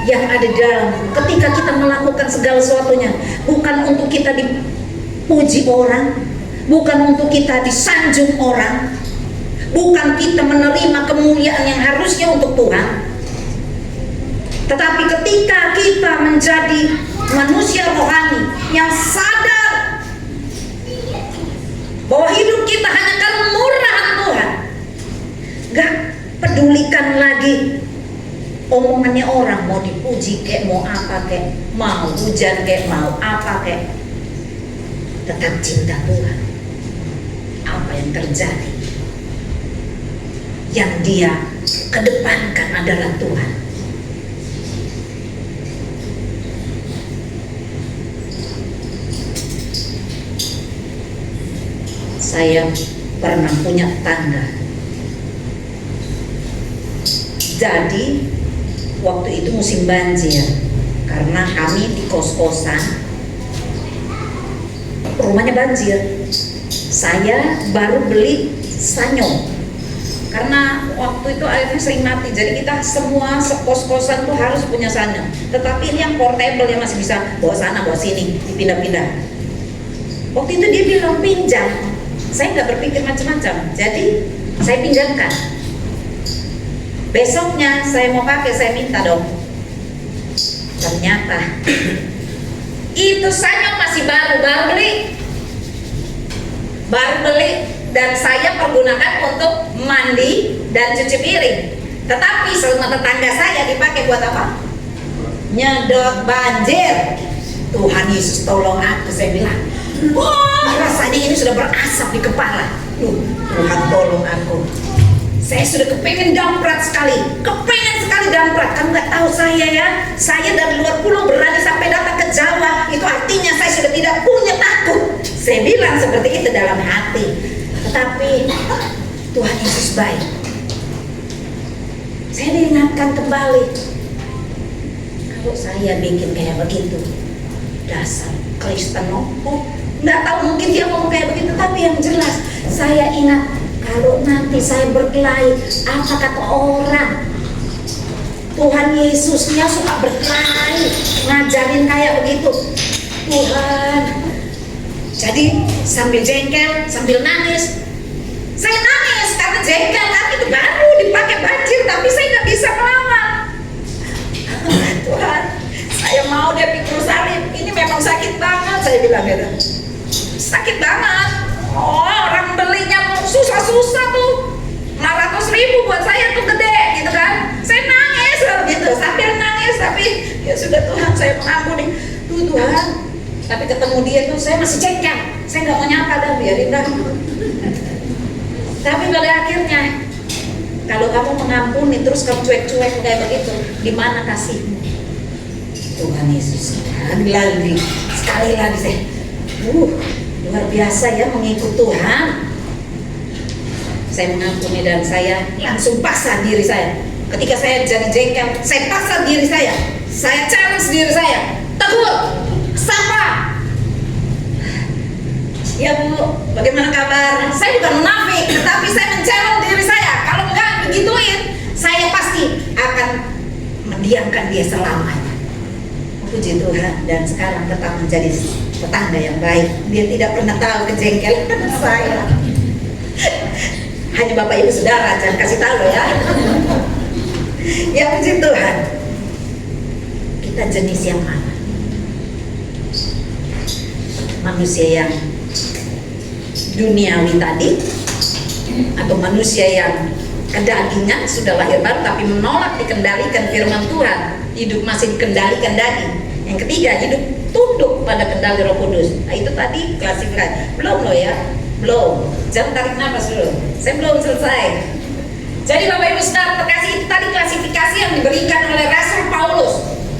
yang ada di dalam. Ketika kita melakukan segala sesuatunya, bukan untuk kita dipuji orang, bukan untuk kita disanjung orang, bukan kita menerima kemuliaan yang harusnya untuk Tuhan, tetapi ketika kita menjadi manusia rohani yang sadar bahwa hidup kita hanya karena murahan Tuhan, gak pedulikan lagi omongannya orang, mau dipuji kek, mau apa kek, mau hujan kek, mau apa kek, tetap cinta Tuhan. Apa yang terjadi, yang dia kedepankan adalah Tuhan. Saya pernah punya tetangga. Jadi waktu itu musim banjir, karena kami di kos-kosan, rumahnya banjir. Saya baru beli sanyo, karena waktu itu airnya sering mati. Jadi kita semua sekos-kosan tuh harus punya sanyo. Tetapi ini yang portable, yang masih bisa bawa sana bawa sini, dipindah-pindah. Waktu itu dia bilang pinjam. Saya nggak berpikir macam-macam, jadi saya pinjamkan. Besoknya saya mau pakai, saya minta dong. Ternyata itu sanyo masih baru beli, dan saya pergunakan untuk mandi dan cuci piring. Tetapi selama tetangga saya dipakai buat apa? Nyedot banjir. Tuhan Yesus tolong aku, saya bilang. Wah, rasanya ini sudah berasap di kepala. Tuhan tolong aku. Saya sudah kepengen damprat sekali. Kamu nggak tahu saya ya. Saya dari luar pulau berani sampai datang ke Jawa. Itu artinya saya sudah tidak punya takut. Saya bilang seperti itu dalam hati. Tetapi Tuhan Yesus baik. Saya diingatkan kembali. Kalau saya bikin kayak begitu, dasar Kristen nggak tahu, mungkin dia ngomong kayak begitu, tapi yang jelas saya ingat, kalau nanti saya berkelahi, apa kata orang? Tuhan Yesusnya suka berkelahi, ngajarin kayak begitu. Tuhan, jadi sambil jengkel, sambil nangis. Saya nangis karena jengkel, kan itu baru dipakai banjir, tapi saya nggak bisa melawan. Tuhan, saya mau dia pikul salib, ini memang sakit banget, saya bilang gitu. Sakit banget. Oh, orang belinya susah-susah tuh, 500.000 buat saya tuh gede gitu kan. Saya nangis gitu, sambil nangis, tapi ya sudah Tuhan, saya mengampuni. Tuhan, tapi ketemu dia tuh saya masih jengkel, saya nggak mau nyapa, dan biarin dah. Tapi pada akhirnya, kalau kamu mengampuni terus kamu cuek-cuek kayak begitu, di mana kasihmu? Tuhan Yesus, sekali lagi saya, luar biasa ya mengikut Tuhan. Saya mengampuni dan saya langsung pasrah diri saya. Ketika saya jadi jengkel, saya pasrah diri saya challenge diri saya, tegur, sapa. Ya Bu, bagaimana kabar? Saya bukan munafik, tetapi saya men-challenge diri saya. Kalau enggak begituin, saya pasti akan mendiamkan dia selamanya. Puji Tuhan, dan sekarang tetap menjadi tetangga yang baik. Dia tidak pernah tahu kejengkelan saya. Hanya Bapak Ibu Saudara, jangan kasih tahu ya. Ya puji Tuhan. Kita jenis yang mana? Manusia yang duniawi tadi, atau manusia yang kedagingan, sudah lahir baru tapi menolak dikendalikan firman Tuhan, hidup masih dikendalikan daging. Yang ketiga, hidup tunduk pada kendali Roh Kudus. Nah, itu tadi klasifikasi. Belum loh ya, belum. Jangan tarik nafas dulu, saya belum selesai. Jadi Bapak Ibu Saudara terkasih, itu tadi klasifikasi yang diberikan oleh Rasul Paulus.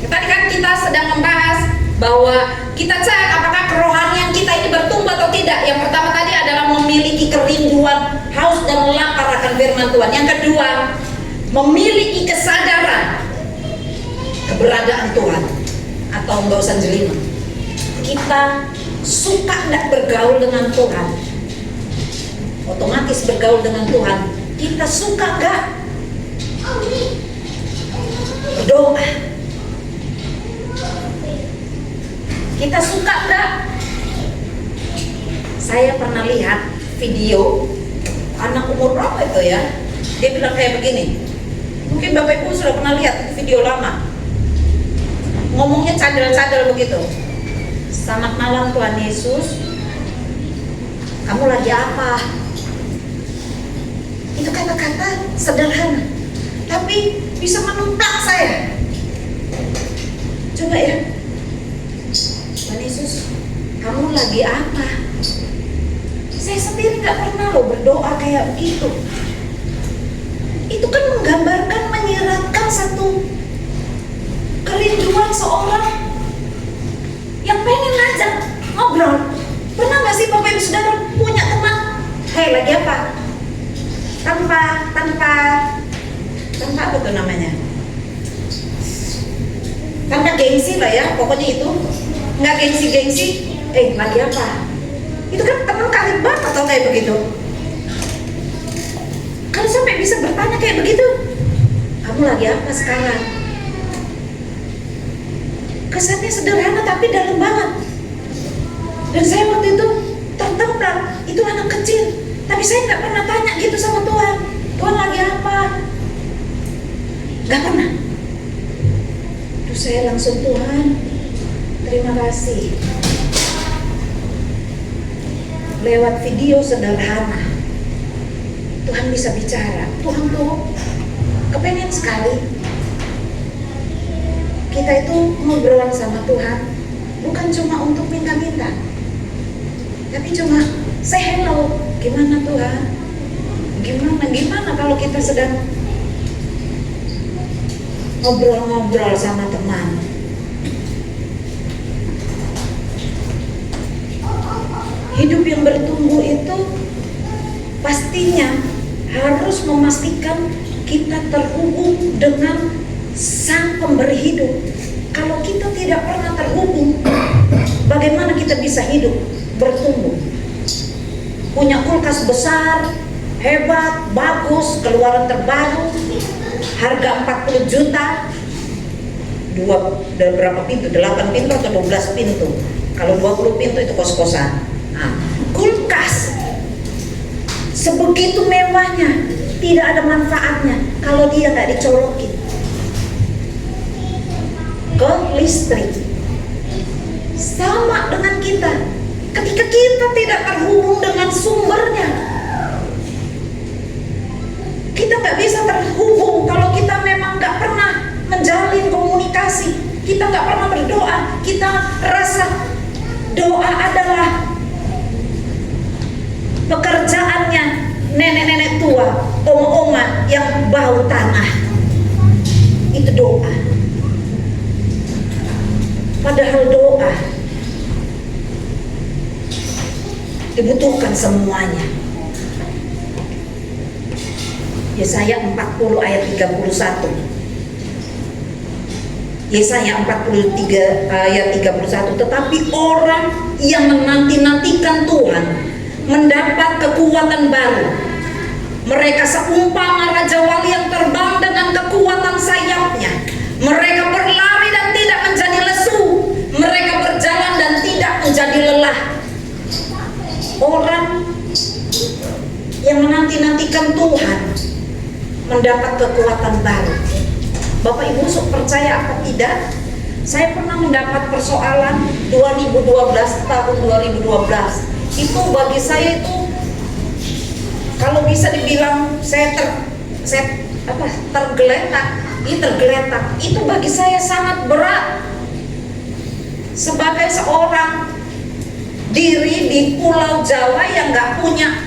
Tadi kan kita sedang membahas bahwa kita cek apakah kerohanian kita ini bertumbuh atau tidak. Yang pertama tadi adalah memiliki kerinduan, haus dan lapar akan firman Tuhan. Yang kedua, memiliki kesadaran keberadaan Tuhan. Atau nggak usah jelima, kita suka nggak bergaul dengan Tuhan, otomatis bergaul dengan Tuhan. Kita suka nggak berdoa, kita suka nggak. Saya pernah lihat video anak umur berapa itu ya, dia bilang kayak begini. Mungkin Bapak Ibu sudah pernah lihat video lama, ngomongnya cadel-cadel begitu. Selamat malam Tuhan Yesus, kamu lagi apa? Itu kata-kata sederhana, tapi bisa menumpak saya. Coba ya, Tuhan Yesus, kamu lagi apa? Saya sendiri gak pernah loh berdoa kayak begitu. Itu kan menggambarkan, menyiratkan satu kerinduan seorang yang pengen ngajak ngobrol. Pernah gak sih Bapak Ibu Saudara punya teman, hei lagi apa? Tanpa apa tuh namanya? Tanpa gengsi lah ya, pokoknya itu nggak gengsi. Lagi apa? Itu kan teman karib banget atau kayak begitu. Kalau sampai bisa bertanya kayak begitu, kamu lagi apa sekarang? Kesannya sederhana tapi dalam banget. Dan saya waktu itu tertembak, itu anak kecil, tapi saya nggak pernah tanya gitu sama Tuhan. Tuhan lagi apa? Nggak pernah. Terus saya langsung, Tuhan, terima kasih. Lewat video sederhana, Tuhan bisa bicara. Tuhan tuh kepengen sekali kita itu ngobrol sama Tuhan, bukan cuma untuk minta-minta, tapi cuma say hello. Gimana Tuhan? Gimana kalau kita sedang ngobrol-ngobrol sama teman? Hidup yang bertumbuh itu pastinya harus memastikan kita terhubung dengan Sang Pemberi hidup. Kalau kita tidak pernah terhubung, bagaimana kita bisa hidup, bertumbuh? Punya kulkas besar, hebat, bagus, keluaran terbaru, harga 40 juta, berapa pintu? 8 pintu atau 12 pintu? Kalau 20 pintu itu kos-kosan. Nah, kulkas sebegitu mewahnya, tidak ada manfaatnya kalau dia nggak dicolokin ke listrik. Sama dengan kita, ketika kita tidak terhubung dengan sumbernya, kita nggak bisa terhubung. Kalau kita memang nggak pernah menjalin komunikasi, kita nggak pernah berdoa, kita rasa doa adalah pekerjaannya nenek-nenek tua, oma-oma yang bau tanah. Itu doa. dibutuhkan semuanya. Yesaya 40 ayat 31. Yesaya 43 ayat 31. Tetapi orang yang menanti-nantikan Tuhan mendapat kekuatan baru. Mereka seumpama raja wali yang terbang dengan kekuatan sayapnya. Mereka berlari dan tidak menjadi lesu. Mereka berjalan dan tidak menjadi lelah. Orang yang menanti-nantikan Tuhan mendapat kekuatan baru. Bapak Ibu percaya apa tidak? Saya pernah mendapat persoalan 2012, tahun 2012. Itu bagi saya itu, kalau bisa dibilang tergeletak. Itu bagi saya sangat berat. Sebagai seorang diri di Pulau Jawa yang nggak punya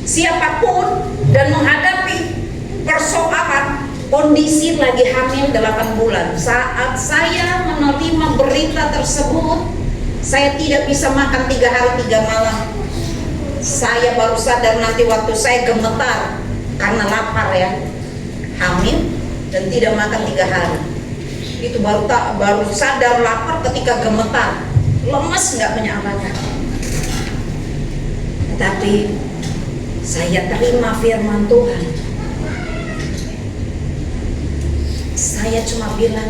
siapapun dan menghadapi persoalan, kondisi lagi hamil 8 bulan. Saat saya menerima berita tersebut, saya tidak bisa makan 3 hari 3 malam. Saya baru sadar nanti waktu saya gemetar karena lapar ya, hamil dan tidak makan 3 hari. Itu baru sadar lapar ketika gemetar, lemes nggak punya apa-apa. Tetapi saya terima firman Tuhan. Saya cuma bilang,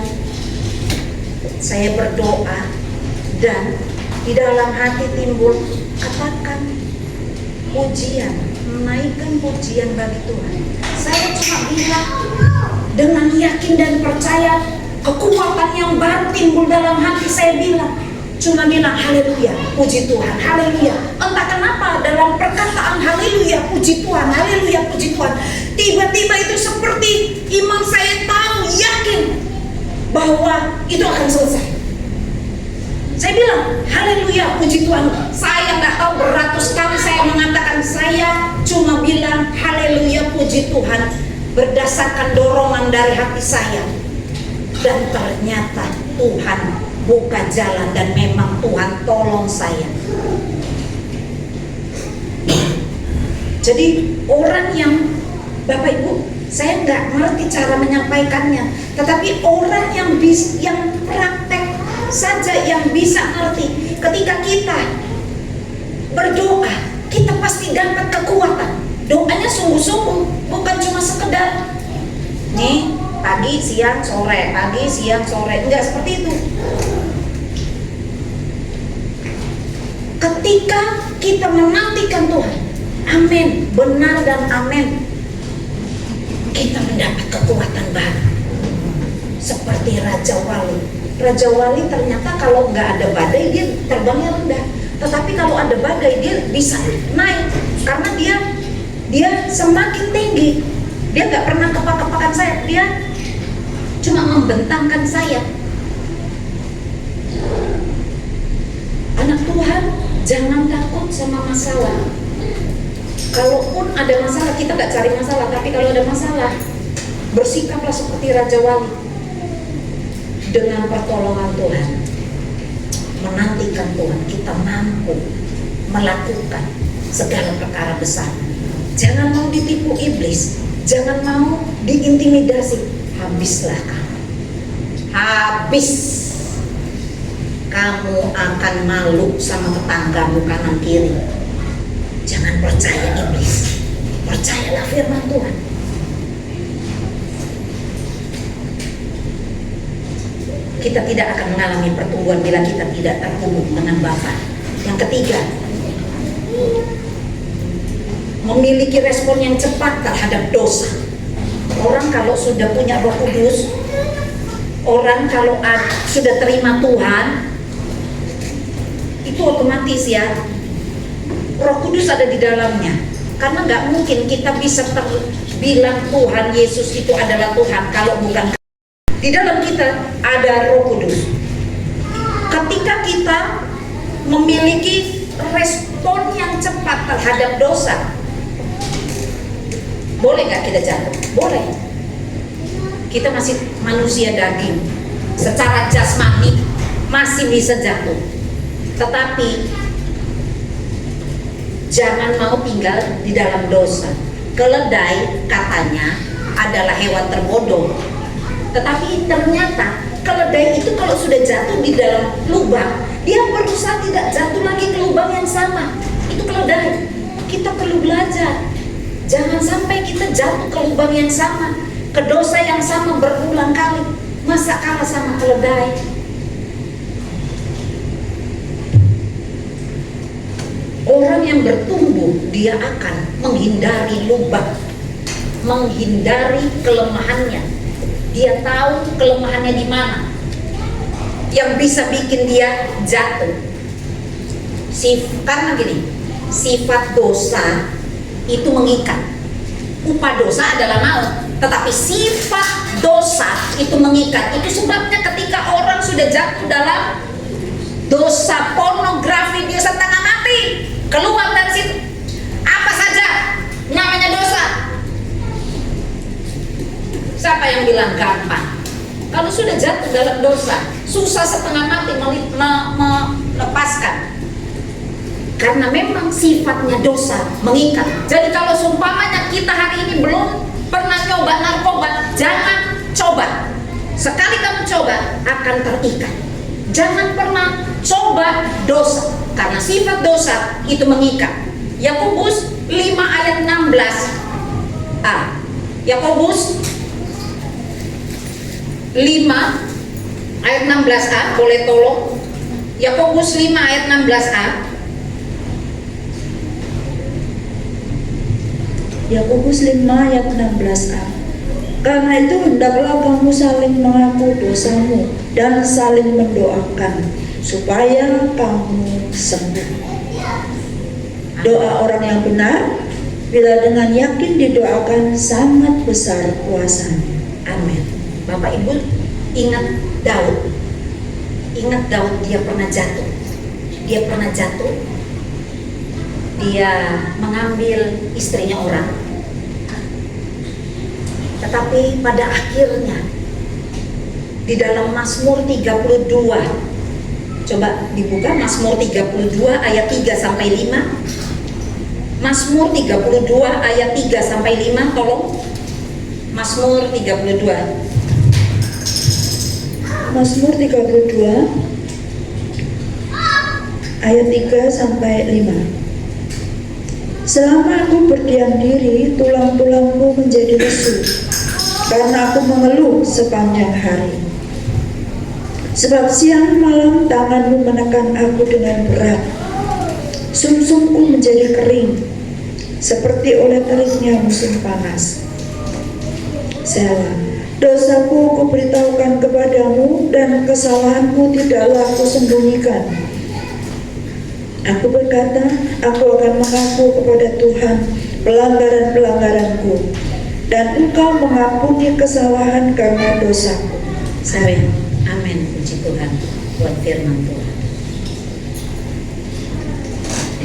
saya berdoa dan di dalam hati timbul katakan pujian, menaikkan pujian bagi Tuhan. Saya cuma bilang dengan yakin dan percaya, kekuatan yang baru timbul dalam hati. Saya cuma bilang haleluya, puji Tuhan, haleluya. Entah kenapa dalam perkataan haleluya, puji Tuhan, haleluya, puji Tuhan, tiba-tiba itu seperti iman saya tahu, yakin bahwa itu akan selesai. Saya bilang haleluya, puji Tuhan. Saya nggak tahu beratus kali saya mengatakan, saya cuma bilang haleluya, puji Tuhan, berdasarkan dorongan dari hati saya. Dan ternyata Tuhan buka jalan dan memang Tuhan tolong saya. Jadi orang yang, Bapak Ibu, saya nggak ngerti cara menyampaikannya, tetapi orang yang praktek saja yang bisa ngerti. Ketika kita berdoa, kita pasti dapat kekuatan. Doanya sungguh-sungguh, bukan cuma sekedar nih pagi, siang, sore, pagi, siang, sore. Enggak seperti itu. Ketika kita menantikan Tuhan, amin, benar dan amin, kita mendapat kekuatan baru. Seperti Raja Wali. Raja Wali ternyata kalau nggak ada badai dia terbangnya rendah. Tetapi kalau ada badai dia bisa naik karena dia semakin tinggi. Dia nggak pernah kepak-kepakan sayap, dia cuma membentangkan sayap. Anak Tuhan, jangan takut sama masalah. Kalaupun ada masalah, kita nggak cari masalah, tapi kalau ada masalah, bersikaplah seperti Raja Wali. Dengan pertolongan Tuhan, menantikan Tuhan, kita mampu melakukan segala perkara besar. Jangan mau ditipu iblis, jangan mau diintimidasi. Habislah kamu, habis. Kamu akan malu sama tetanggamu kanan kiri. Jangan percaya iblis, percayalah firman Tuhan. Kita tidak akan mengalami pertumbuhan bila kita tidak terhubung dengan Bapa. Yang ketiga, memiliki respon yang cepat terhadap dosa. Orang kalau sudah punya Roh Kudus, orang kalau sudah terima Tuhan, itu otomatis ya, Roh Kudus ada di dalamnya. Karena nggak mungkin kita bisa bilang Tuhan Yesus itu adalah Tuhan kalau bukan di dalam kita ada Roh Kudus. Ketika kita memiliki respon yang cepat terhadap dosa, boleh nggak kita jatuh? Boleh. Kita masih manusia daging, secara jasmani masih bisa jatuh. Tetapi jangan mau tinggal di dalam dosa. Keledai katanya adalah hewan terbodoh, tetapi ternyata keledai itu kalau sudah jatuh di dalam lubang, dia berusaha tidak jatuh lagi ke lubang yang sama. Itu keledai. Kita perlu belajar, jangan sampai kita jatuh ke lubang yang sama, ke dosa yang sama berulang kali. Masa kalah sama keledai? Orang yang bertumbuh, dia akan menghindari lubang, menghindari kelemahannya. Dia tahu kelemahannya di mana yang bisa bikin dia jatuh. Karena gini, sifat dosa itu mengikat. Upah dosa adalah maut, tetapi sifat dosa itu mengikat. Itu sebabnya ketika orang sudah jatuh dalam dosa pornografi, dia setengah mati, keluar dari situ. Apa saja namanya dosa. Siapa yang bilang gampang? Kalau sudah jatuh dalam dosa, susah setengah mati melepaskan. Karena memang sifatnya dosa mengikat. Jadi kalau seumpamanya kita hari ini belum pernah coba narkoba, jangan coba. Sekali kamu coba akan terikat. Jangan pernah coba dosa, karena sifat dosa itu mengikat. Yakobus 5 ayat 16a. Yakobus 5 ayat 16a, boleh tolong? Yakobus 5 ayat 16a. Yakobus 5 ayat 16a. Karena itu hendaklah kamu saling mengaku dosamu dan saling mendoakan supaya kamu sembuh. Doa orang yang benar bila dengan yakin didoakan sangat besar kuasanya. Amin. Bapak Ibu ingat Daud. Ingat Daud, dia pernah jatuh. Dia mengambil istrinya orang. Tetapi pada akhirnya di dalam Mazmur 32, coba dibuka Mazmur 32 ayat 3 sampai 5. Mazmur 32 ayat 3 sampai 5, tolong. Mazmur 32. Mazmur 32 ayat 3 sampai 5. Selama aku berdiam diri, tulang-tulangku menjadi lesu, karena aku mengeluh sepanjang hari. Sebab siang malam tanganmu menekan aku dengan berat. Sumsumku menjadi kering, seperti oleh teriknya musim panas. Selah. Dosaku kuberitahukan kepadamu, dan kesalahanku tidaklah aku sembunyikan. Aku berkata, aku akan mengaku kepada Tuhan pelanggaran-pelanggaranku, dan Engkau mengampuni kesalahan karena dosaku. Amin. Amin. Puji Tuhan buat firman Tuhan.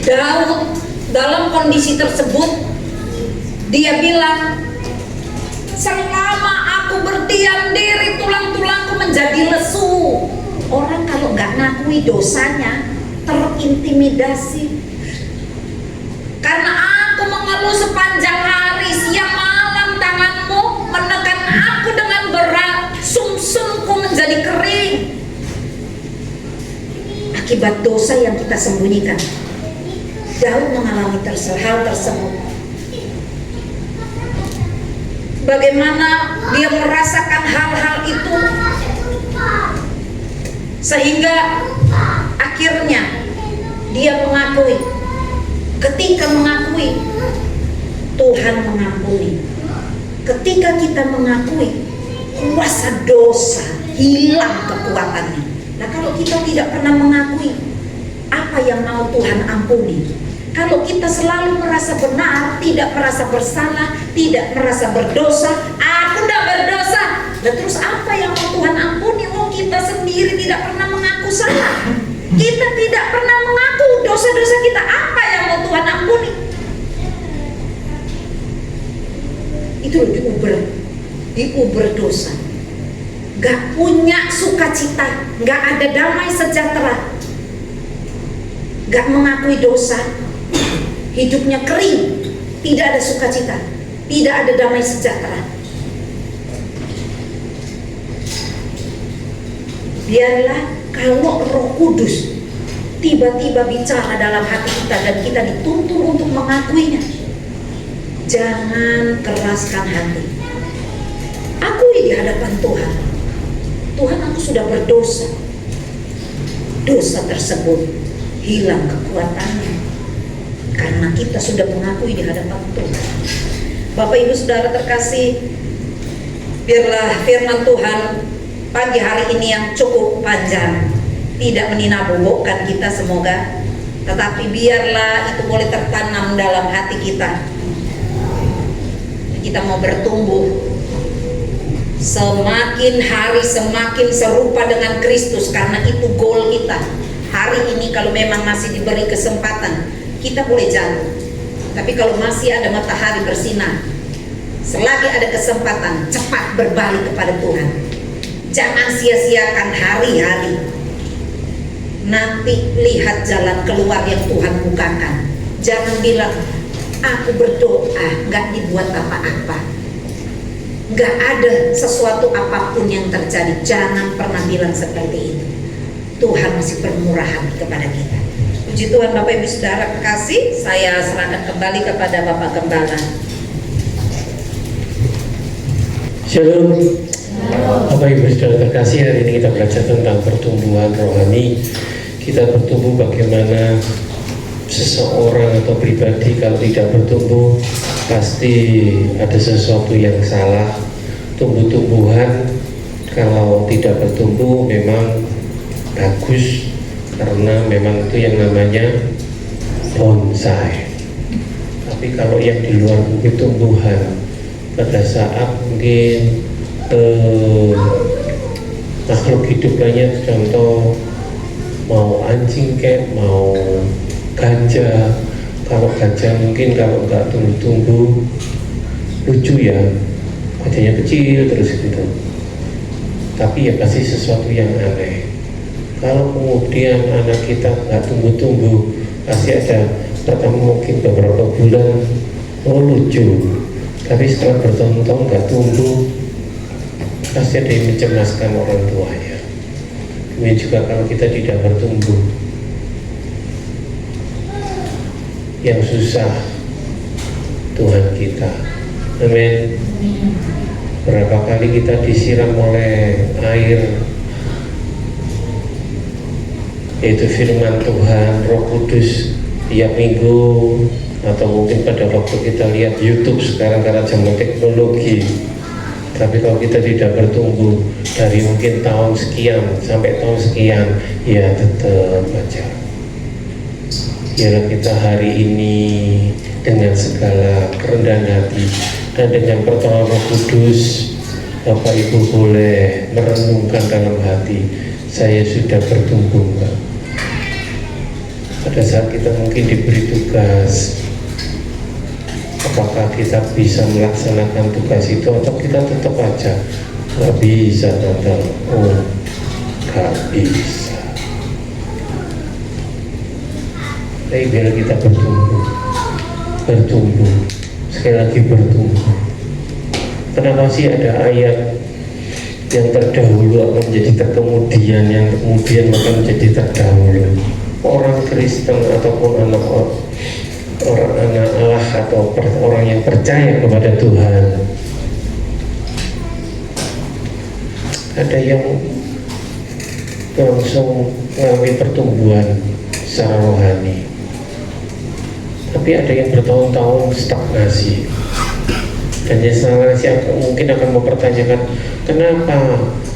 Daud dalam kondisi tersebut, dia bilang, selama aku berdiam diri, tulang-tulangku menjadi lesu. Orang kalau nggak ngakui dosanya terintimidasi. Karena aku mengeluh sepanjang hari, siang malam tanganmu menekan aku dengan berat, sumsumku menjadi kering. Akibat dosa yang kita sembunyikan. Daud mengalami hal tersebut. Bagaimana dia merasakan hal-hal itu, sehingga akhirnya dia mengakui. Ketika mengakui, Tuhan mengampuni. Ketika kita mengakui, kuasa dosa hilang kekuatannya. Nah, kalau kita tidak pernah mengakui, apa yang mau Tuhan ampuni? Kalau kita selalu merasa benar, tidak merasa bersalah, tidak merasa berdosa, aku tidak berdosa. Nah, terus apa yang mau Tuhan ampuni? Oh, kita sendiri tidak pernah mengaku salah. Kita tidak pernah mengaku dosa-dosa kita. Apa yang mau Tuhan ampuni? Itu diuber dosa. Gak punya sukacita, gak ada damai sejahtera, gak mengakui dosa. hidupnya kering, tidak ada sukacita, tidak ada damai sejahtera. Biarlah kalau Roh Kudus tiba-tiba bicara dalam hati kita dan kita dituntun untuk mengakuinya, jangan keraskan hati. Akui di hadapan Tuhan, Tuhan, aku sudah berdosa. Dosa tersebut hilang kekuatannya karena kita sudah mengakui di hadapan Tuhan. Bapak Ibu Saudara terkasih, biarlah firman Tuhan pagi hari ini yang cukup panjang tidak meninabobokkan kita semoga, tetapi biarlah itu boleh tertanam dalam hati kita. Kita mau bertumbuh semakin hari semakin serupa dengan Kristus, karena itu goal kita. Hari ini kalau memang masih diberi kesempatan, kita boleh jalan. Tapi kalau masih ada matahari bersinar, selagi ada kesempatan, cepat berbalik kepada Tuhan. Jangan sia-siakan hari-hari. Nanti lihat jalan keluar yang Tuhan bukakan. Jangan bilang, aku berdoa gak dibuat apa-apa, gak ada sesuatu apapun yang terjadi. Jangan pernah bilang seperti itu. Tuhan masih bermurah hati kepada kita. Puji Tuhan. Bapak Ibu Saudara kekasih, saya serahkan kembali kepada Bapak Gembala. Shalom. Bapak Ibu Saudara terkasih, hari ini kita belajar tentang pertumbuhan rohani. Kita bertumbuh bagaimana seseorang atau pribadi kalau tidak bertumbuh pasti ada sesuatu yang salah. Tumbuh-tumbuhan kalau tidak bertumbuh memang bagus, karena memang itu yang namanya bonsai. Tapi kalau yang di luar bukit tumbuhan, pada saat mungkin makhluk hidup lainnya, contoh mau anjing kayak mau gajah, kalau gajah mungkin kalau nggak tumbuh-tumbuh lucu ya, wajahnya kecil terus gitu, tapi ya pasti sesuatu yang aneh. Kalau kemudian anak kita nggak tumbuh-tumbuh, pasti ada pertama mungkin beberapa bulan lucu, tapi setelah bertahun-tahun nggak tumbuh, pasti ada yang mencemaskan orang tuanya. Demikian juga kalau kita tidak bertumbuh, yang susah Tuhan kita. Amin. Berapa kali kita disiram oleh air, yaitu firman Tuhan, Roh Kudus tiap minggu, atau mungkin pada waktu kita lihat YouTube sekarang karena zaman teknologi. Tapi kalau kita tidak bertumbuh dari mungkin tahun sekian sampai tahun sekian, ya tetap aja. Biarlah kita hari ini dengan segala kerendahan hati dan dengan pertolongan Roh Kudus, Bapak Ibu boleh merenungkan dalam hati, saya sudah bertumbuh Mbak. Pada saat kita mungkin diberi tugas, apakah kita bisa melaksanakan tugas itu atau kita tetap aja nggak bisa tante, oh nggak bisa. Tapi biar kita bertumbuh, sekali lagi bertumbuh. Kenapa sih ada ayat yang terdahulu akan menjadi terkemudian, yang kemudian akan menjadi terdahulu? Orang Kristen ataupun orang anak Allah atau orang yang percaya kepada Tuhan, ada yang langsung mengalami pertumbuhan secara rohani, tapi ada yang bertahun-tahun stagnasi. Dan yang stagnasi mungkin akan mempertanyakan, kenapa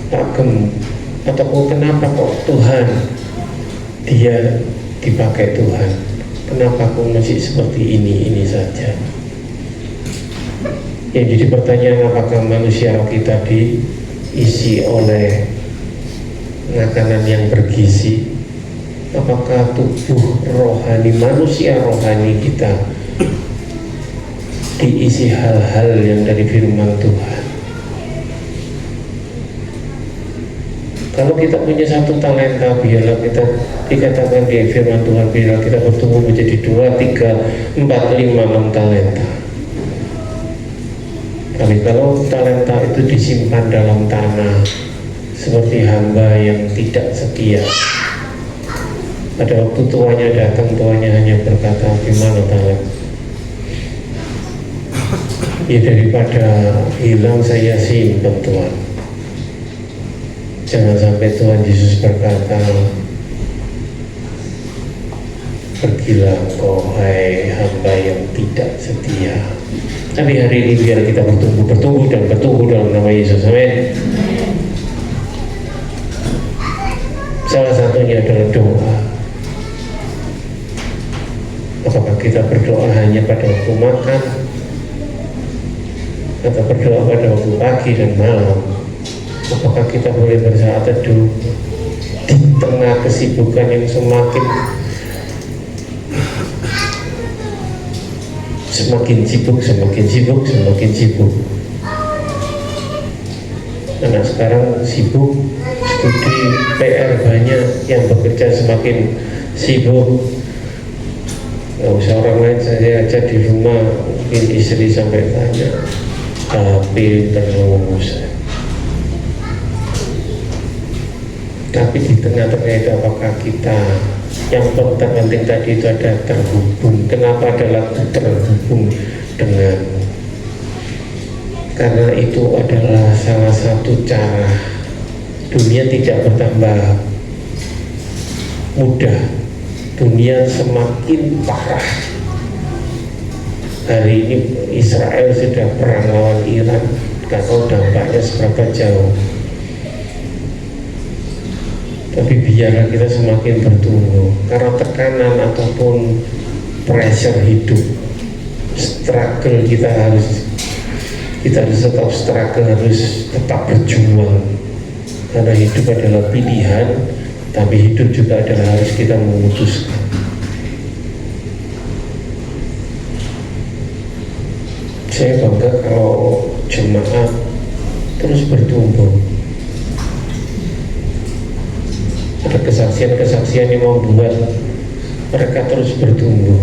Pak Gem, ataupun kenapa kok Tuhan dia dipakai Tuhan, kenapa aku masih seperti ini saja? Yang jadi pertanyaan, apakah manusia kita diisi oleh makanan yang bergizi? Apakah tubuh rohani, manusia rohani kita diisi hal-hal yang dari firman Tuhan? Kalau kita punya satu talenta, biarlah kita dikatakan di firman Tuhan, biarlah kita bertumbuh menjadi 2, 3, 4, 5, 6 talenta. Tapi kalau talenta itu disimpan dalam tanah, seperti hamba yang tidak setia, pada waktu tuanya datang, tuanya hanya berkata, gimana talenta? Ya daripada hilang saya simpan Tuhan. Jangan sampai Tuhan Yesus berkata, pergilah engkau hai hamba yang tidak setia. Tapi hari ini biar kita bertumbuh dalam nama Yesus. Amin. Salah satunya adalah doa. Apakah kita berdoa hanya pada waktu makan, atau berdoa pada waktu pagi dan malam? Apakah kita boleh bersaat teduh di tengah kesibukan yang semakin sibuk? Anak sekarang sibuk, studi, PR banyak, yang bekerja semakin sibuk. Gak usah orang lain, saya aja di rumah, mungkin istri sampai tanya, tapi terus. Tapi di tengah-tengah itu apakah kita, yang penting tadi itu ada terhubung. Kenapa adalah terhubung dengan? Karena itu adalah salah satu cara dunia tidak bertambah mudah, dunia semakin parah. Hari ini Israel sudah perang lawan Iran, gak tahu dampaknya seberapa jauh. Tapi biarlah kita semakin bertumbuh, karena tekanan ataupun pressure hidup, struggle kita harus tetap struggle, harus tetap berjuang. Karena hidup adalah pilihan, tapi hidup juga adalah harus kita memutuskan. Saya bangga kalau jemaat terus bertumbuh. Ada kesaksian-kesaksian yang membuat mereka terus bertumbuh.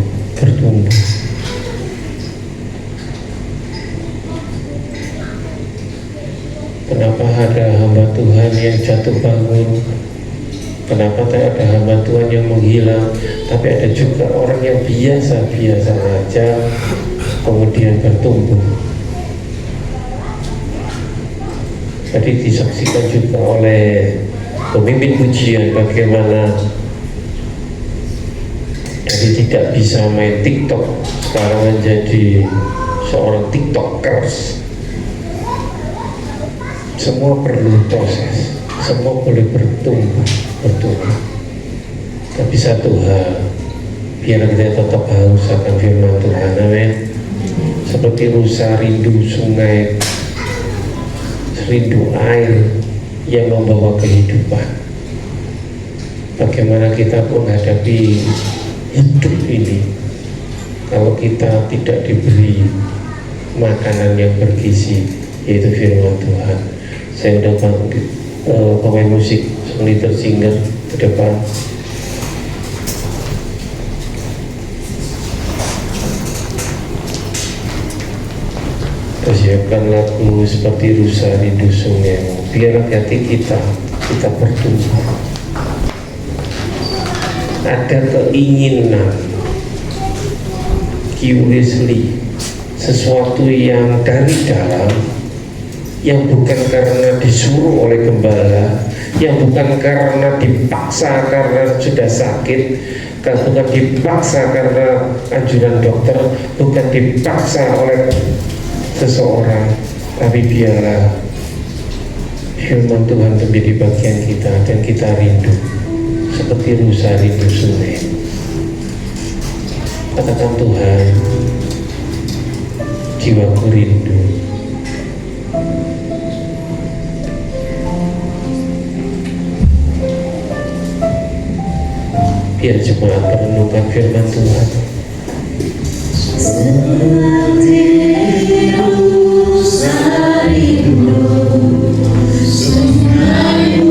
Kenapa ada hamba Tuhan yang jatuh bangun? Kenapa ada hamba Tuhan yang menghilang? Tapi ada juga orang yang biasa-biasa saja kemudian bertumbuh. Tadi disaksikan juga oleh pemimpin pujian bagaimana dari tidak bisa main TikTok sekarang menjadi seorang TikTokers. Semua perlu proses, semua boleh bertumbuh. Tapi satu hal, biar kita tetap haus akan firman Tuhan. Amin. Seperti rusa rindu sungai, rindu air yang membawa kehidupan. Bagaimana kita menghadapi hidup ini kalau kita tidak diberi makanan yang bergizi, yaitu firman Tuhan. Saya undang pemain musik, leader singer ke depan. Persiapkan lagu seperti rusa rindu sungai. Biar hati kita bertumbuh. Ada keinginan, curiously, sesuatu yang dari dalam, yang bukan karena disuruh oleh gembala, yang bukan karena dipaksa karena sudah sakit, bukan dipaksa karena anjuran dokter, bukan dipaksa oleh seseorang, tapi biarlah firman Tuhan menjadi bagian kita dan kita rindu seperti rusa rindu sungai. Katakan, Tuhan, jiwaku rindu. Biar jemaat merenungkan firman Tuhan. Seperti rusa rindu, sungai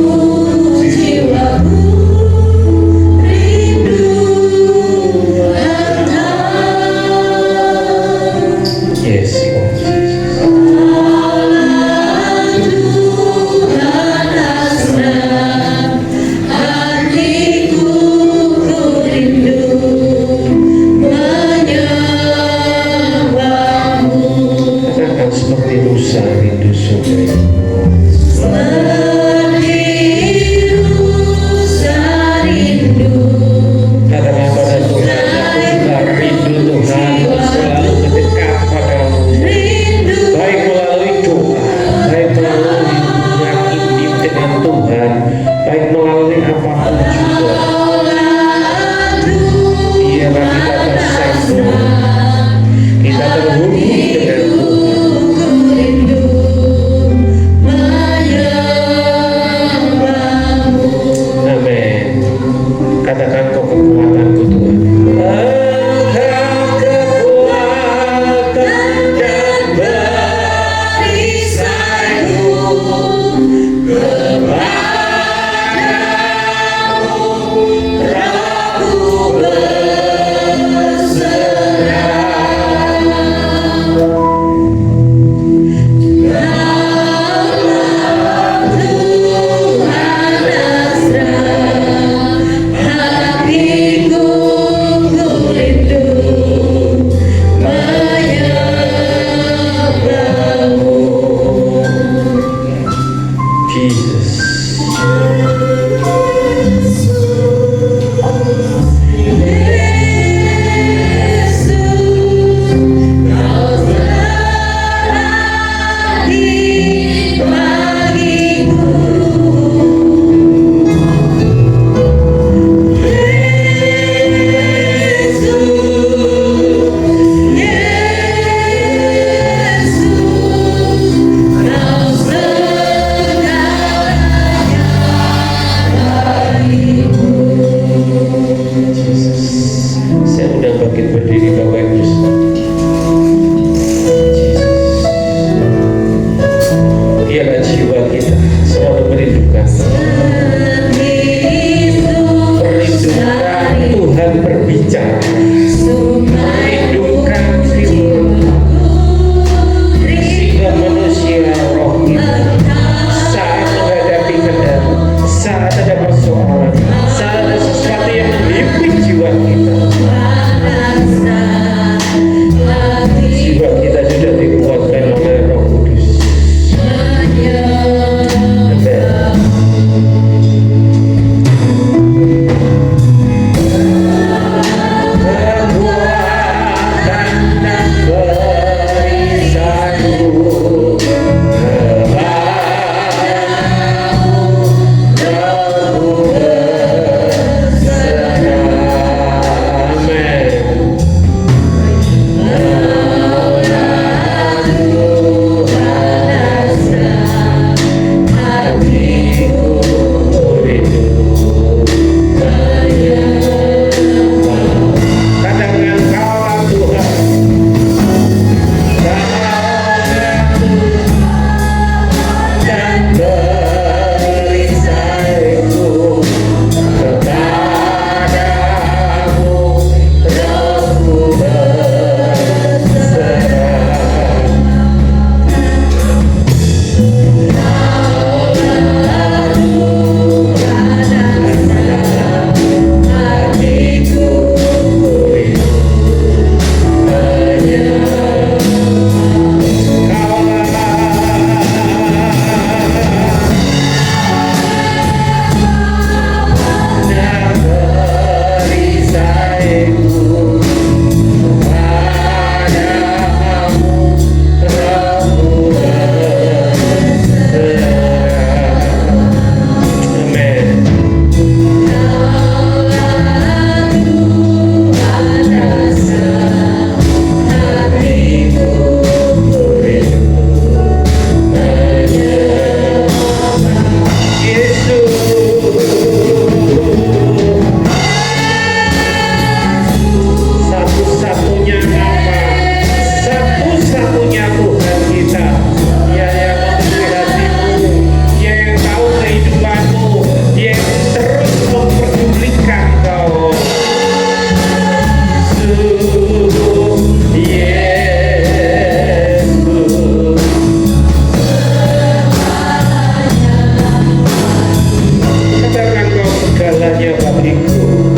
mengurapiku.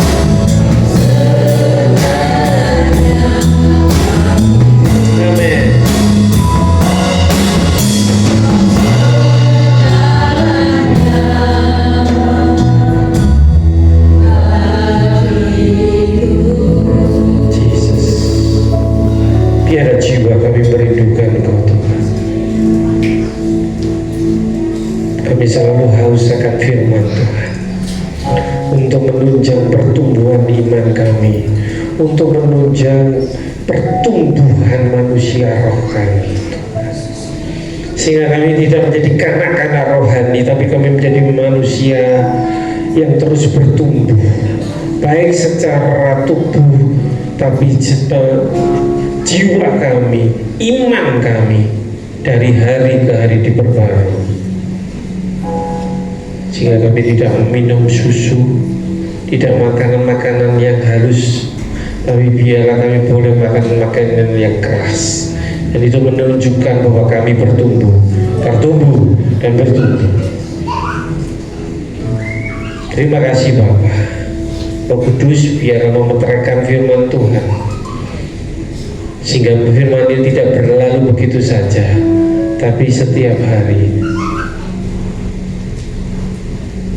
Amin. Yesus, biar jiwa kami merindukan Engkau Tuhan. Kami selalu haus akan firman Tuhan, untuk menunjang pertumbuhan iman kami, untuk menunjang pertumbuhan manusia roh kami, sehingga kami tidak menjadi kanak-kanak rohani, tapi kami menjadi manusia yang terus bertumbuh, baik secara tubuh, tapi jiwa kami, iman kami dari hari ke hari diperbarui, sehingga kami tidak minum susu, tidak makanan-makanan yang halus, tapi biarlah kami boleh makan makanan yang keras, dan itu menunjukkan bahwa kami bertumbuh dan bertumbuh. Terima kasih Bapa. Roh Kudus, biarlah memeteraikan firman Tuhan, sehingga firman ini tidak berlalu begitu saja, tapi setiap hari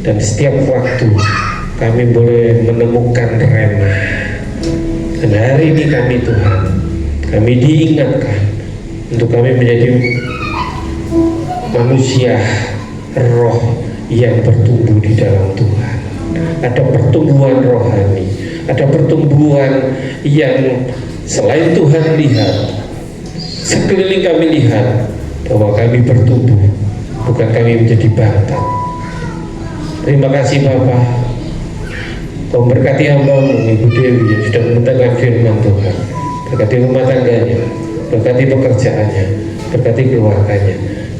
dan setiap waktu kami boleh menemukan rema. Dan hari ini kami Tuhan, kami diingatkan untuk kami menjadi manusia roh yang bertumbuh di dalam Tuhan. Ada pertumbuhan rohani, ada pertumbuhan yang selain Tuhan lihat, sekeliling kami lihat bahwa kami bertumbuh, bukan kami menjadi bangtat. Terima kasih Bapa. Kau berkati hamba-Mu Ibu Dewi yang sudah mendengar firman Tuhan. Berkati rumah tangganya, berkati pekerjaannya, berkati keluarganya,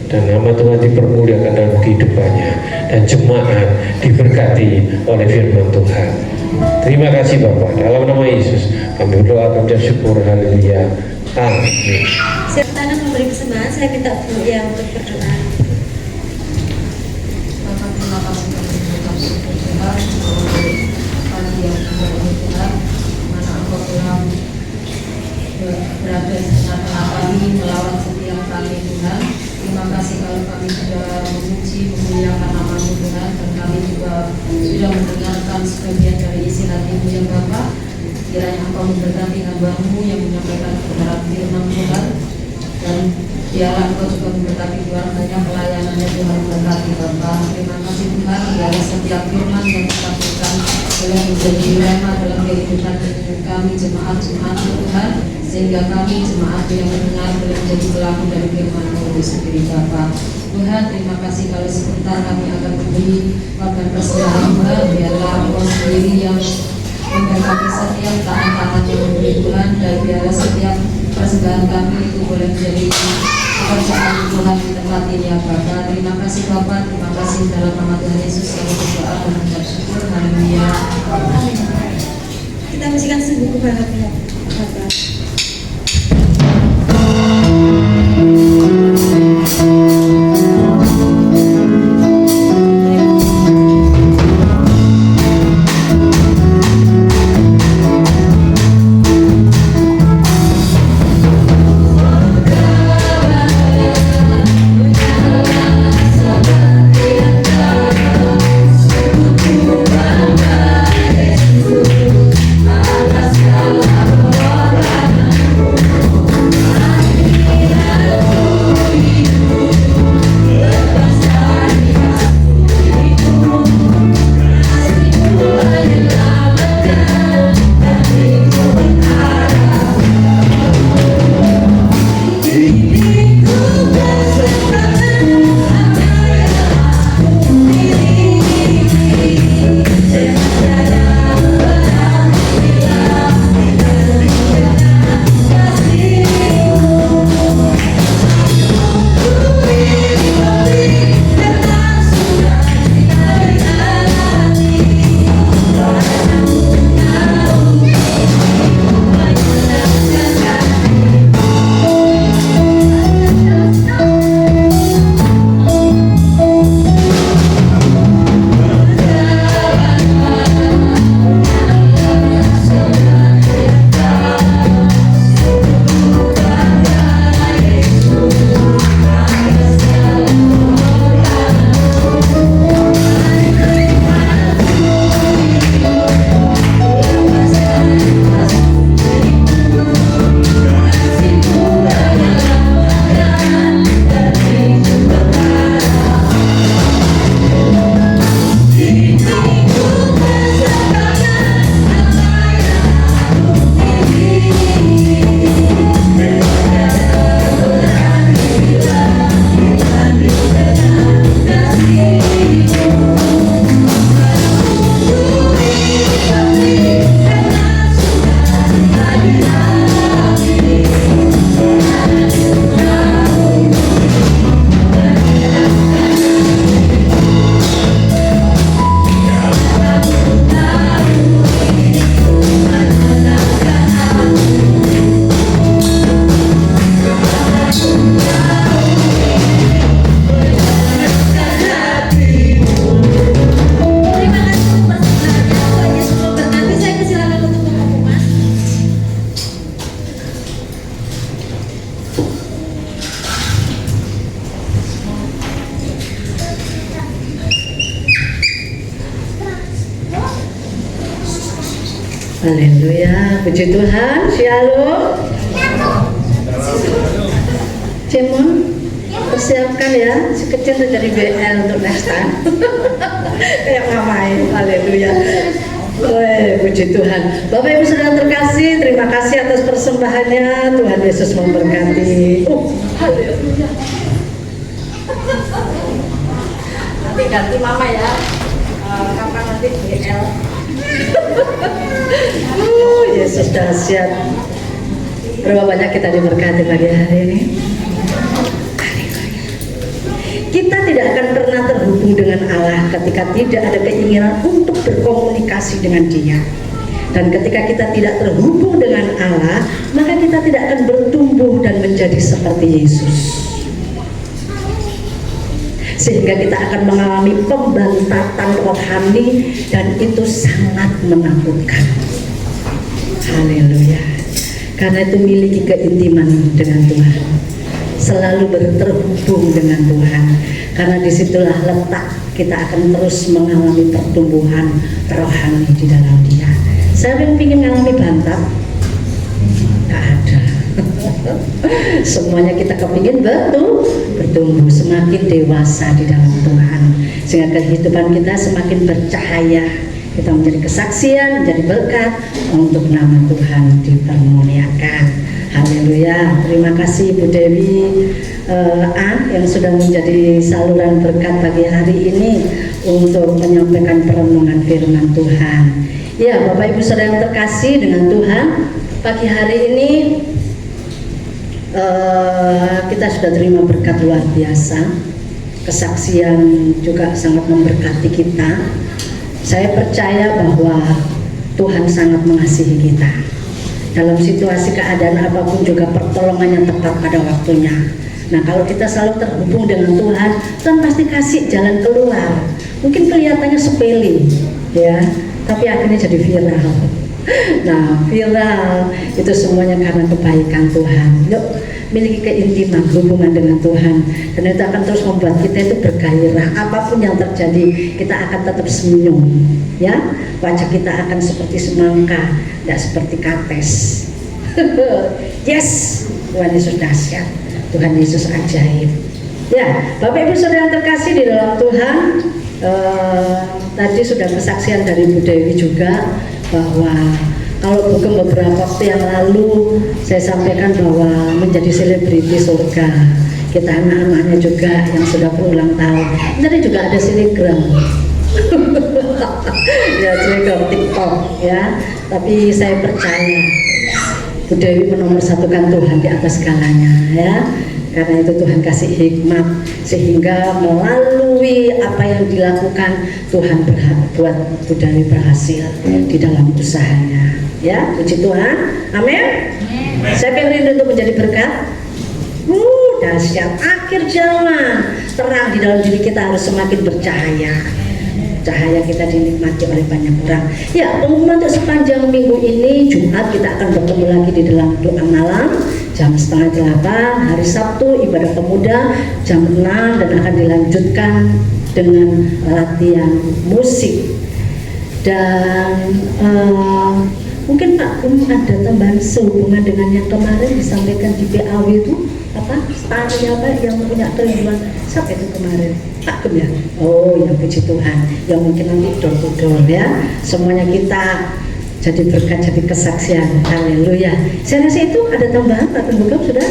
dan nama Tuhan dipermuliakan dalam kehidupannya, dan jemaat diberkati oleh firman Tuhan. Terima kasih Bapa. Dalam nama Yesus kami berdoa dan mengucap syukur. Haleluya. Amin. Siap tangan memberi persembahan, saya minta Bu yang untuk berdoa. Bapak, terima kasih kami mengucap syukur Tuhan pagi yang indah ini Tuhan, mana Engkau telah berada di tengah-tengah kami melawan setiap kami Tuhan. Terima kasih kalau kami sudah memuji memuliakan nama-Mu Tuhan, dan kami juga sudah mendengarkan sebagian dari isi hati-Mu yang Bapa. Kiranya Engkau memberkati hamba-Mu yang menyampaikan kebenaran firman Tuhan, dan biarlah Engkau juga memberkati keluarganya, pelayanannya Tuhan, berkati Bapa. Terima kasih Tuhan, biarlah setiap firman yang disampaikan boleh menjadi rema dalam kehidupan kami jemaat-jemaat Tuhan, sehingga kami jemaat yang mendengar boleh menjadi pelaku dari firman-Mu sendiri Bapa. Tuhan, terima kasih kalau sebentar kami akan memberi korban persembahan. Biarlah Engkau sendiri yang memberkati setiap tangan-tangan yang memberi Tuhan, dan biarlah setiap persembahan kami itu boleh menjadi pekerjaan Tuhan di tempat ini ya Bapa. Terima kasih Bapa, terima kasih dalam nama Tuhan Yesus kami berdoa dan mengucap syukur. Haleluya. Kita musikan sebuah kepada Bapa. Atas segala Haleluya, puji Tuhan. Shalom. Cemon, persiapkan ya, si kecil tuh jadi BL untuk next time. Kayak mamain. Haleluya. Puji Tuhan. Bapak Ibu Saudara terkasih, terima kasih atas persembahannya. Tuhan Yesus memberkati. Haleluya. Nanti ganti mama ya. Kapan nanti BL? Yesus dahsyat. Berapa banyak kita diberkati pagi hari ini. Kita tidak akan pernah terhubung dengan Allah ketika tidak ada keinginan untuk berkomunikasi dengan Dia. Dan ketika kita tidak terhubung dengan Allah, maka kita tidak akan bertumbuh dan menjadi seperti Yesus. Sehingga kita akan mengalami pembantatan rohani dan itu sangat menakutkan. Haleluya. Karena itu miliki keintiman dengan Tuhan, selalu terhubung dengan Tuhan, karena disitulah letak kita akan terus mengalami pertumbuhan rohani di dalam Dia. Saya ingin mengalami bantat, tak ada. Semuanya kita kepingin bertumbuh, semakin dewasa di dalam Tuhan, sehingga kehidupan kita semakin bercahaya. Kita menjadi kesaksian, menjadi berkat untuk nama Tuhan dipermuliakan. Haleluya. Terima kasih Bu Dewi yang sudah menjadi saluran berkat pagi hari ini untuk menyampaikan perenungan firman Tuhan. Ya, Bapak Ibu Saudara yang terkasih dengan Tuhan, pagi hari ini kita sudah terima berkat luar biasa. Kesaksian juga sangat memberkati kita. Saya percaya bahwa Tuhan sangat mengasihi kita. Dalam situasi keadaan apapun juga pertolongan yang tepat pada waktunya. Nah, kalau kita selalu terhubung dengan Tuhan, Tuhan pasti kasih jalan keluar. Mungkin kelihatannya sepele, ya, tapi akhirnya jadi viral. Nah, viral itu semuanya karena kebaikan Tuhan. Yuk, miliki keintiman hubungan dengan Tuhan, dan itu akan terus membuat kita itu bergairah. Apapun yang terjadi, kita akan tetap senyum, ya. Wajah kita akan seperti semangka, tidak seperti kates. Yes, Tuhan Yesus dahsyat, Tuhan Yesus ajaib. Ya, Bapak Ibu Saudara yang terkasih di dalam Tuhan, tadi sudah kesaksian dari Bu Dewi juga bahwa kalau bukan beberapa waktu yang lalu saya sampaikan bahwa menjadi selebriti surga, kita anak-anaknya juga yang sudah berulang tahun. Jadi juga ada selebgram. Ya, selebgram TikTok, ya. Tapi saya percaya Bu Dewi menomorsatukan Tuhan di atas segalanya, ya. Karena itu Tuhan kasih hikmat sehingga melalui apa yang dilakukan Tuhan buat Bu Dewi berhasil di dalam usahanya. Ya, puji Tuhan. Amin. Siapa yang rindu untuk menjadi berkat? Dahsyat. Akhir zaman, terang di dalam diri kita harus semakin bercahaya. Cahaya kita dinikmati oleh banyak orang. Ya, pengumuman untuk sepanjang minggu ini, Jumat kita akan bertemu lagi di dalam doa malam jam 7:30, hari Sabtu ibadah pemuda jam 6, dan akan dilanjutkan dengan latihan musik. Dan mungkin Pak ada tambahan sehubungan dengan yang kemarin disampaikan di PAW itu apa? Tanya apa yang punya kerinduan siapa itu kemarin? Pak Gem ya? Oh ya, puji Tuhan. Yang mungkin nanti door-to-door ya. Semuanya kita jadi berkat, jadi kesaksian. Haleluya. Saya rasa itu ada tambahan Pak Gem sudah.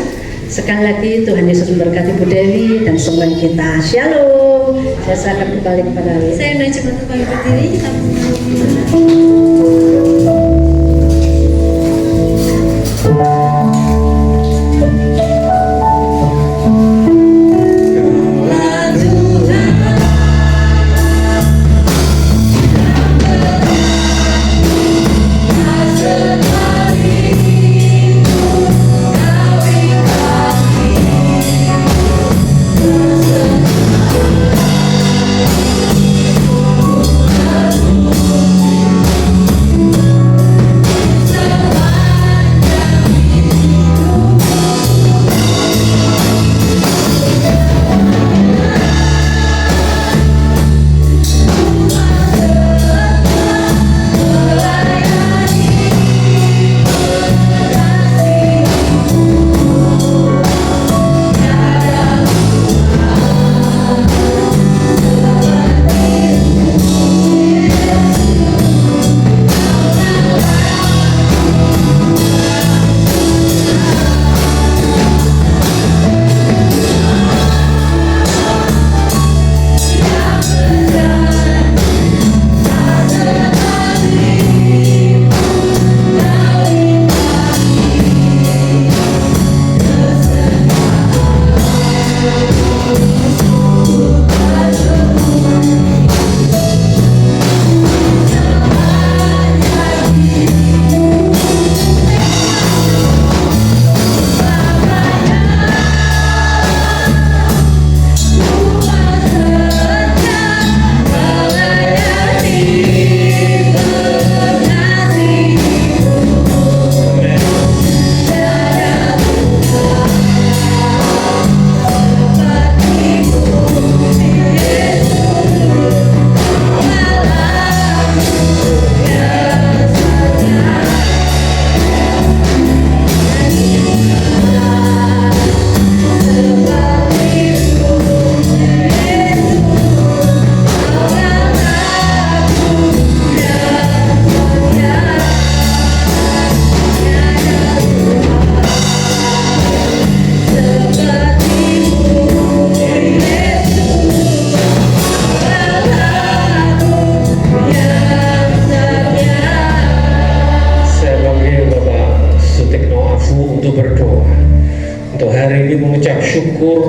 Sekali lagi Tuhan Yesus memberkati Bu Dewi dan semua kita. Shalom. Saya serahkan kembali kepada Allah. Saya udah coba kembali berdiri.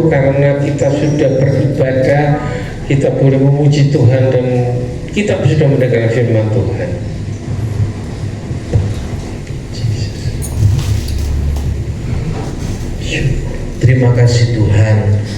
bersyukur karena kita sudah beribadah, kita boleh memuji Tuhan dan kita sudah mendengar firman Tuhan. Terima kasih Tuhan.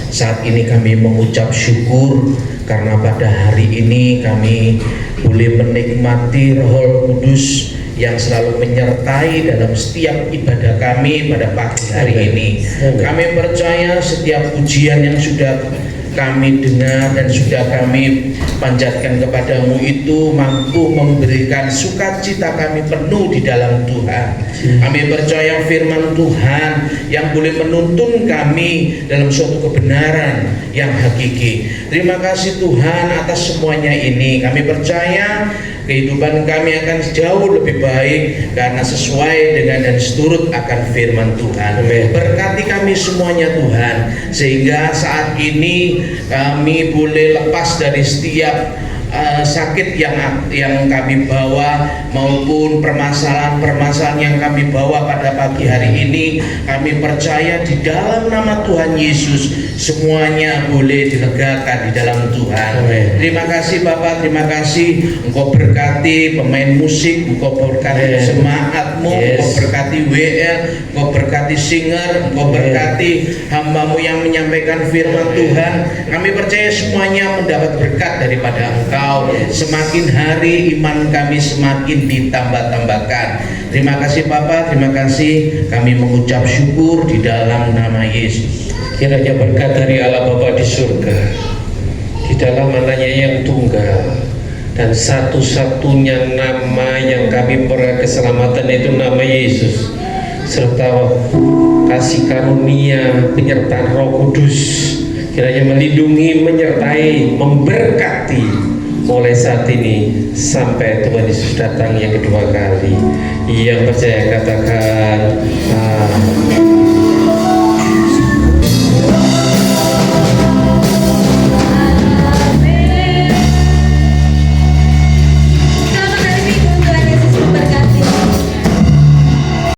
Saat ini kami mengucap syukur karena pada hari ini kami boleh menikmati Roh Kudus yang selalu menyertai dalam setiap ibadah kami pada pagi hari ini. Kami percaya setiap pujian yang sudah kami dengar dan sudah kami panjatkan kepadamu itu mampu memberikan sukacita kami penuh di dalam Tuhan. Kami percaya firman Tuhan yang boleh menuntun kami dalam suatu kebenaran yang hakiki. Terima kasih Tuhan atas semuanya ini. Kami percaya kehidupan kami akan jauh lebih baik karena sesuai dengan dan seturut akan firman Tuhan. Berkati kami semuanya Tuhan, sehingga saat ini kami boleh lepas dari setiap sakit yang kami bawa maupun permasalahan yang kami bawa pada pagi hari ini. Kami percaya di dalam nama Tuhan Yesus semuanya boleh dilegakan di dalam Tuhan. Terima kasih Bapak, terima kasih Engkau berkati pemain musik, Engkau berkati jemaatmu, Engkau berkati WL, Engkau berkati singer, Engkau berkati hamba-Mu yang menyampaikan firman Tuhan. Kami percaya semuanya mendapat berkat daripada Engkau. Semakin hari iman kami semakin ditambah-tambahkan. Terima kasih Bapak, terima kasih. Kami mengucap syukur di dalam nama Yesus. Kiranya berkat dari Allah Bapa di surga, di dalam anaknya yang tunggal, dan satu-satunya nama yang kami beroleh keselamatan itu nama Yesus, serta kasih karunia penyertaan Roh Kudus kiranya melindungi, menyertai, memberkati mulai saat ini sampai Tuhan Yesus datang yang kedua kali. Yang percaya katakan amin.